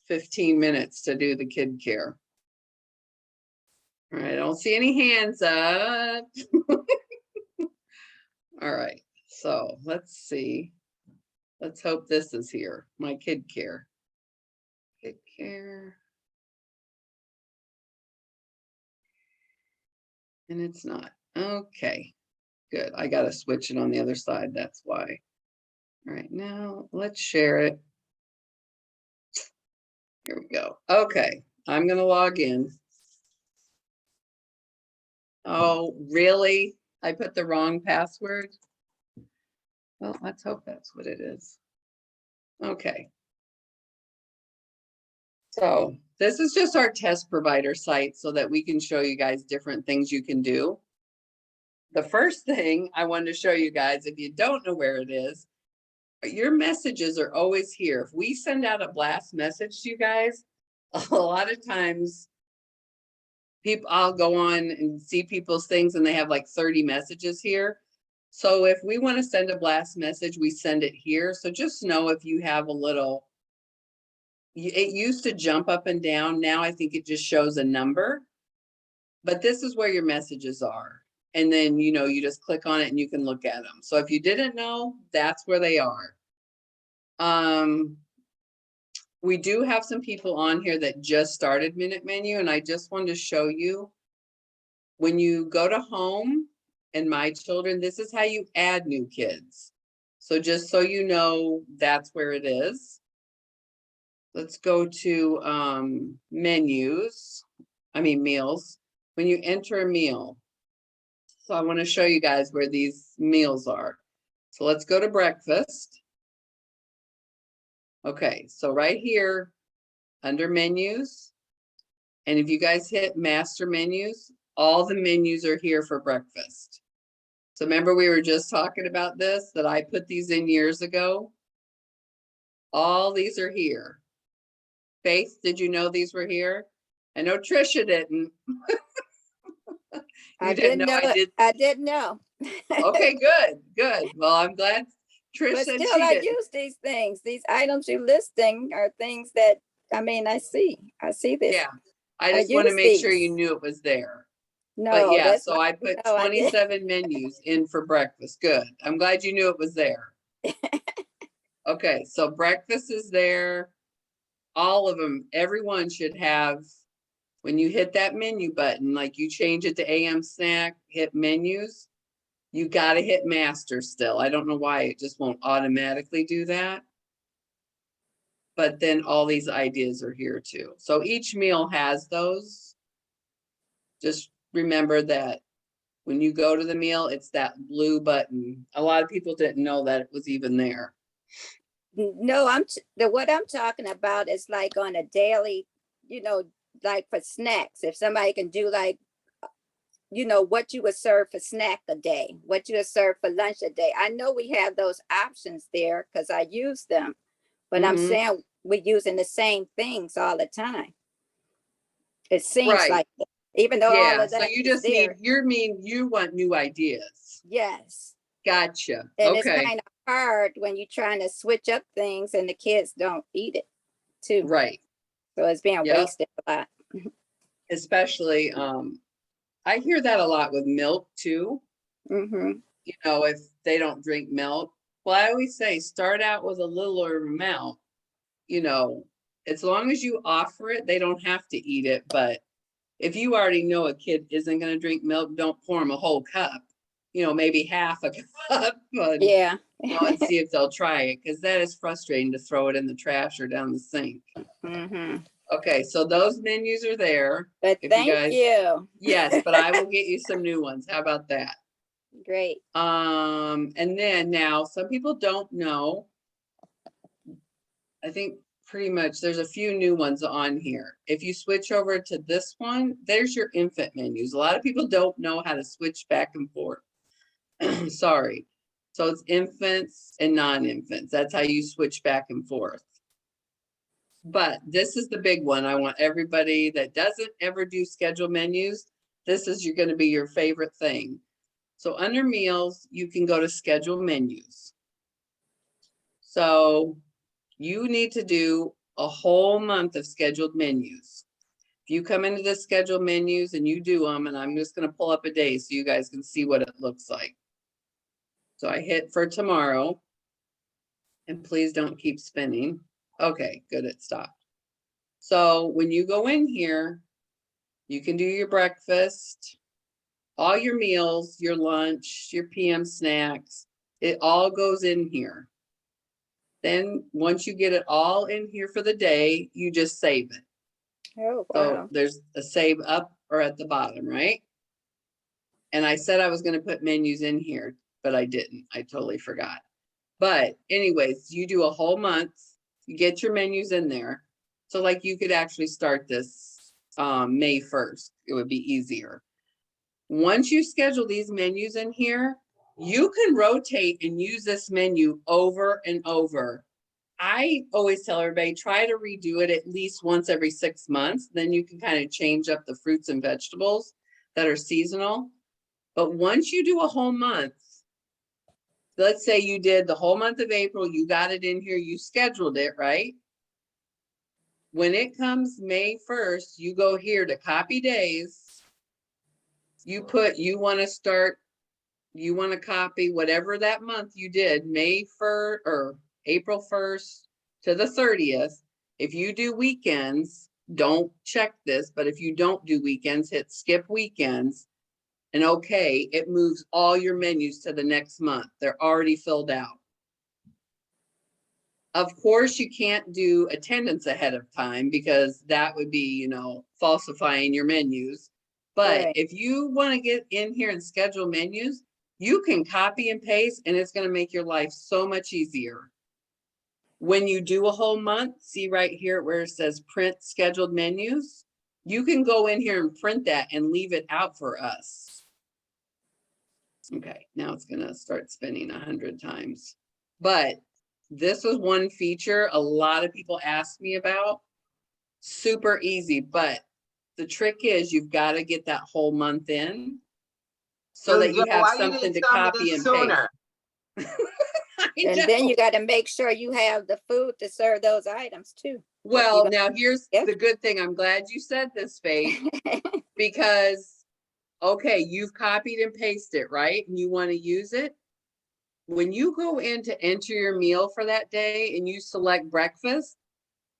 15 minutes to do the KidCare. All right, I don't see any hands up. All right, so let's see. Let's hope this is here, my KidCare. KidCare. And it's not. Okay, good. I got to switch it on the other side. That's why. All right, now let's share it. Here we go. Okay, I'm going to log in. Oh, really? I put the wrong password? Well, let's hope that's what it is. Okay. So this is just our test provider site so that we can show you guys different things you can do. The first thing I wanted to show you guys, if you don't know where it is, your messages are always here. If we send out a blast message to you guys, a lot of times people, I'll go on and see people's things and they have like 30 messages here. So if we want to send a blast message, we send it here. So just know if you have a little, it used to jump up and down. Now I think it just shows a number, but this is where your messages are. And then, you know, you just click on it and you can look at them. So if you didn't know, that's where they are. We do have some people on here that just started Minute Menu, and I just wanted to show you, when you go to home and My Children, this is how you add new kids. So just so you know, that's where it is. Let's go to meals. When you enter a meal. So I want to show you guys where these meals are. So let's go to breakfast. Okay, so right here under menus. And if you guys hit master menus, all the menus are here for breakfast. So remember we were just talking about this, that I put these in years ago. All these are here. Faith, did you know these were here? I know Trisha didn't. I didn't know. I didn't know. Okay, good. Well, I'm glad Trish But said still, she I didn't. use these things. These items you're listing are things that, I mean, I see this. Yeah, I just want to use make sure these. you knew it was there. No, But yeah, that's so not- I put no, I didn't. 27 menus in for breakfast. Good. I'm glad you knew it was there. Okay, so breakfast is there. All of them, everyone should have, when you hit that menu button, like you change it to AM snack, hit menus, you got to hit master still. I don't know why it just won't automatically do that. But then all these ideas are here too. So each meal has those. Just remember that when you go to the meal, it's that blue button. A lot of people didn't know that it was even there. No, what I'm talking about is like on a daily, like for snacks. If somebody can do like, what you would serve for snack a day, what you would serve for lunch a day. I know we have those options there because I use them, but I'm saying we're using the same things all the time. It seems Right. like that. Even though all of that so you is just there. you want new ideas. Yes. Gotcha. And Okay. it's kind of hard when you're trying to switch up things and the kids don't eat it too. Right. So it's being wasted a lot. Especially, I hear that a lot with milk too. If they don't drink milk. Well, I always say start out with a littler amount. As long as you offer it, they don't have to eat it. But if you already know a kid isn't going to drink milk, don't pour them a whole cup. Maybe half a cup. But, yeah. And see if they'll try it, because that is frustrating to throw it in the trash or down the sink. Okay, so those menus are there. But thank you. Yes, but I will get you some new ones. How about that? Great. And then now some people don't know. I think pretty much there's a few new ones on here. If you switch over to this one, there's your infant menus. A lot of people don't know how to switch back and forth. Sorry. So it's infants and non-infants. That's how you switch back and forth. But this is the big one. I want everybody that doesn't ever do schedule menus, this is going to be your favorite thing. So under meals, you can go to schedule menus. So you need to do a whole month of scheduled menus. If you come into the scheduled menus and you do them, and I'm just going to pull up a day so you guys can see what it looks like. So I hit for tomorrow, and please don't keep spinning. Okay, good, it stopped. So when you go in here, you can do your breakfast, all your meals, your lunch, your PM snacks, it all goes in here. Then once you get it all in here for the day, you just save it. Oh, wow. So there's a save up or at the bottom, right? And I said I was going to put menus in here, but I didn't. I totally forgot. But anyways, you do a whole month, you get your menus in there. So like you could actually start this May 1st. It would be easier. Once you schedule these menus in here, you can rotate and use this menu over and over. I always tell everybody, try to redo it at least once every 6 months. Then you can kind of change up the fruits and vegetables that are seasonal. But once you do a whole month, let's say you did the whole month of April, you got it in here, you scheduled it, right? When it comes May 1st, you go here to copy days. You put, you want to copy whatever that month you did, May 1st or April 1st to the 30th. If you do weekends, don't check this, but if you don't do weekends, hit skip weekends. And okay, it moves all your menus to the next month. They're already filled out. Of course, you can't do attendance ahead of time because that would be, you know, falsifying your menus. But Right. if you want to get in here and schedule menus, you can copy and paste and it's going to make your life so much easier. When you do a whole month, see right here where it says print scheduled menus, you can go in here and print that and leave it out for us. Okay, now it's going to start spinning 100 times. But this was one feature a lot of people asked me about. Super easy, but the trick is you've got to get that whole month in so that you Joe, have why you something didn't to tell me copy this and sooner? paste. And then you got to make sure you have the food to serve those items too. Well, now here's the good thing. I'm glad you said this, Faith, because, okay, you've copied and pasted, right? And you want to use it. When you go in to enter your meal for that day and you select breakfast,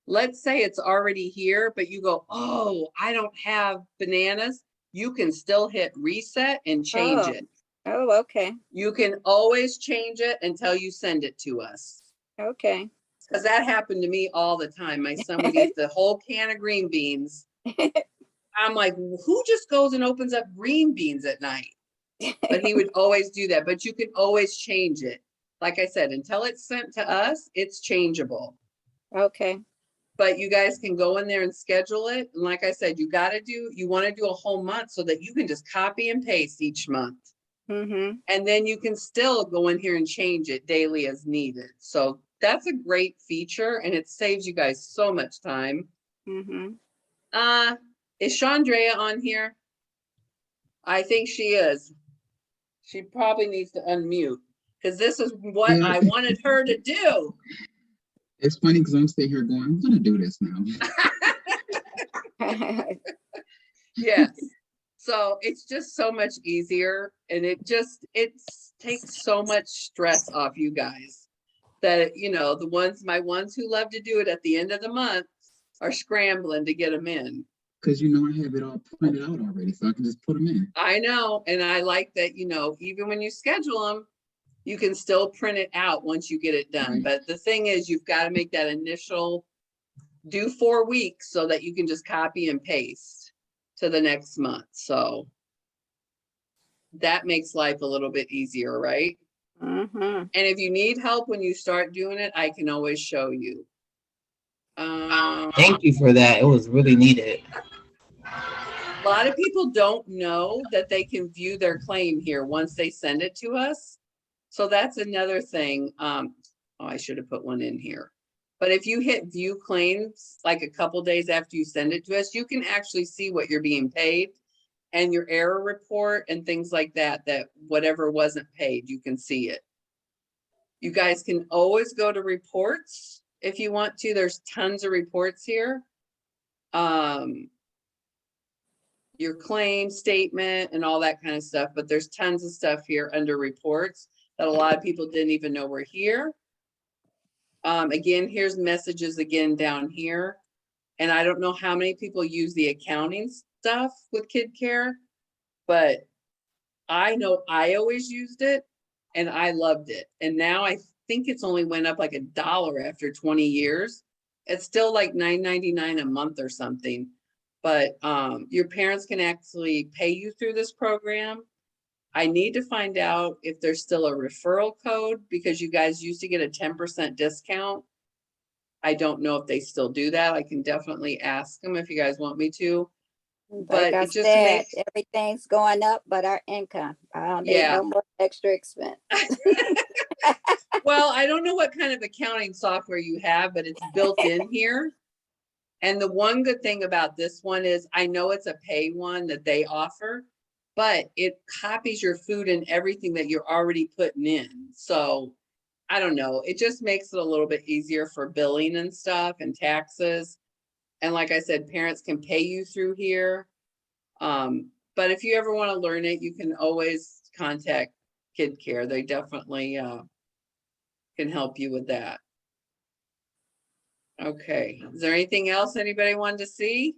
let's say it's already here, but you go, oh, I don't have bananas. You can still hit reset and change it. Oh, okay. You can always change it until you send it to us. Okay. Because that happened to me all the time. My son would eat the whole can of green beans. I'm like, who just goes and opens up green beans at night? But he would always do that. But you can always change it. Like I said, until it's sent to us, it's changeable. Okay. But you guys can go in there and schedule it. And like I said, you want to do a whole month so that you can just copy and paste each month. Mm-hmm. And then you can still go in here and change it daily as needed. So that's a great feature and it saves you guys so much time. Mm-hmm. Is Chandrea on here? I think she is. She probably needs to unmute because this is what Yeah. I wanted her to do. It's funny because I'm sitting here going, I'm gonna do this now. Yes. So it's just so much easier and it takes so much stress off you guys that, you know, my ones who love to do it at the end of the month are scrambling to get them in. Because you know I have it all printed out already, so I can just put them in. I know. And I like that, you know, even when you schedule them, you can still print it out once you get it done. Right. But the thing is, you've got to make that initial do 4 weeks so that you can just copy and paste to the next month. So that makes life a little bit easier, right? Mm-hmm. And if you need help when you start doing it, I can always show you. Thank you for that. It was really needed. A lot of people don't know that they can view their claim here once they send it to us. So that's another thing. Oh, I should have put one in here. But if you hit view claims, like a couple days after you send it to us, you can actually see what you're being paid and your error report and things like that, that whatever wasn't paid, you can see it. You guys can always go to reports if you want to. There's tons of reports here. Your claim statement and all that kind of stuff, but there's tons of stuff here under reports that a lot of people didn't even know were here. Again, here's messages again down here. And I don't know how many people use the accounting stuff with KidCare, but I know I always used it and I loved it. And now I think it's only went up like $1 after 20 years. It's still like $9.99 a month or something. But your parents can actually pay you through this program. I need to find out if there's still a referral code because you guys used to get a 10% discount. I don't know if they still do that. I can definitely ask them if you guys want me to. Like But I it just said, makes, everything's going up, but our income. I don't need no more extra expense. well, I don't know what kind of accounting software you have, but it's built in here. And the one good thing about this one is I know it's a pay one that they offer, but it copies your food and everything that you're already putting in. So I don't know, it just makes it a little bit easier for billing and stuff and taxes. And like I said, parents can pay you through here. But if you ever want to learn it, you can always contact KidCare. They definitely can help you with that. Okay, is there anything else anybody wanted to see?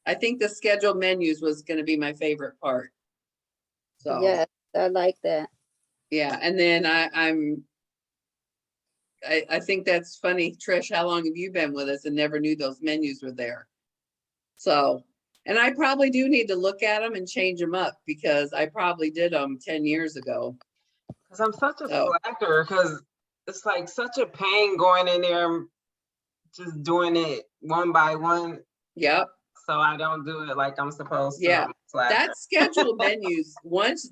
I think the scheduled menus was going to be my favorite part. So yes, I like that. yeah, and then I'm I think that's funny. Trish, how long have you been with us and never knew those menus were there? So, and I probably do need to look at them and change them up because I probably did them 10 years ago. Cause I'm such a slacker, cause it's like such a pain going in there, and just doing it one by one. Yep. So I don't do it like I'm supposed to. Yeah, I'm a slacker. that scheduled menus, once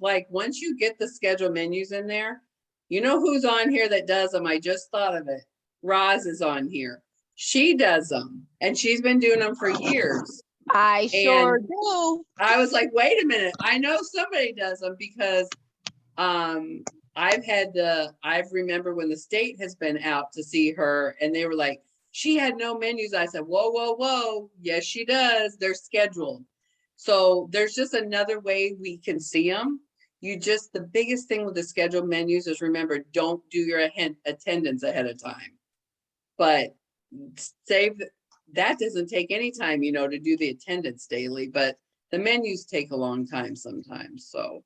you get the scheduled menus in there, you know who's on here that does them? I just thought of it. Roz is on here. She does them and she's been doing them for years. I sure And do. I was like, wait a minute, I know somebody does them because I've remember when the state has been out to see her and they were like, she had no menus. I said, whoa, whoa, whoa. Yes, she does. They're scheduled. So there's just another way we can see them. The biggest thing with the scheduled menus is remember, don't do your attendance ahead of time. But that doesn't take any time, to do the attendance daily, but the menus take a long time sometimes. So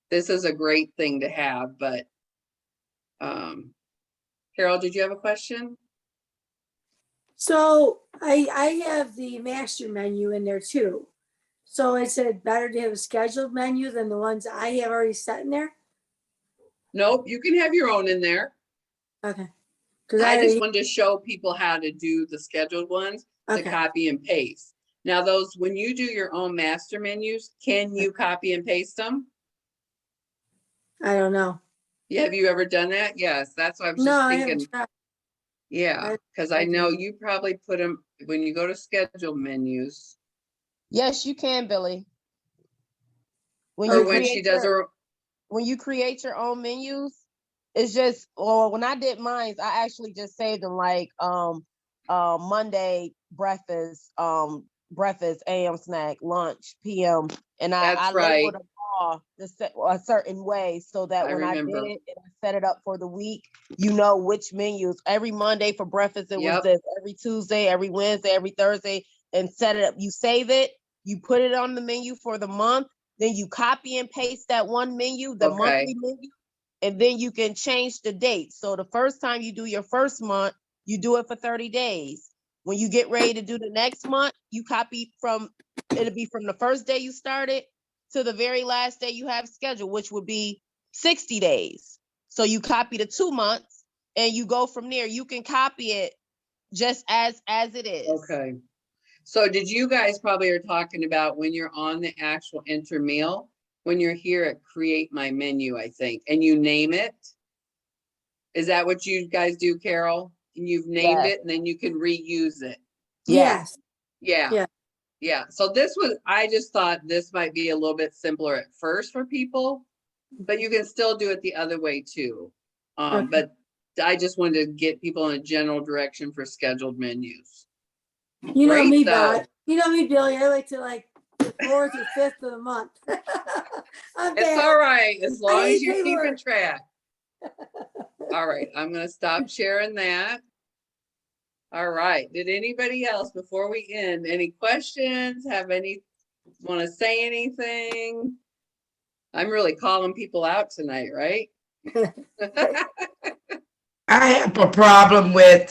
this is a great thing to have, but Carol, did you have a question? So I have the master menu in there too. So I said better to have a scheduled menu than the ones I have already set in there. Nope, you can have your own in there. Okay. I just wanted to show people how to do the scheduled ones to copy and paste. Now those, when you do your own master menus, can you copy and paste them? I don't know. Yeah, have you ever done that? Yes, that's what I was just I thinking. haven't tried. Yeah, because I know you probably put them, when you go to schedule menus. Yes, you can, Billy. When you create your own menus, it's just, when I did mine, I actually just saved them like Monday breakfast, AM snack, lunch, PM, and I labeled them all a certain way so that when I did it and I set it up for the week, which menus. Every Monday for breakfast it was this, every Tuesday, every Wednesday, every Thursday, and set it up. You save it, you put it on the menu for the month, then you copy and paste that one menu, the monthly menu, and then you can change the date. So the first time you do your first month, you do it for 30 days. When you get ready to do the next month, you copy it'll be from the first day you started to the very last day you have scheduled, which would be 60 days. So you copy the 2 months and you go from there. You can copy it just as it is. Okay. So did you guys probably are talking about when you're on the actual enter meal, when you're here at create my menu, I think, and you name it? Is that what you guys do, Carol? And you've named it and then you can reuse it? Yes. Yeah. Yeah. So I just thought this might be a little bit simpler at first for people, but you can still do it the other way too. But I just wanted to get people in a general direction for scheduled menus. You know me, Billy. I like to 4th or 5th of the month. It's all right, as long as you're keeping track. All right, I'm gonna stop sharing that. All right, did anybody else before we end, any questions? Want to say anything? I'm really calling people out tonight, right? I have a problem with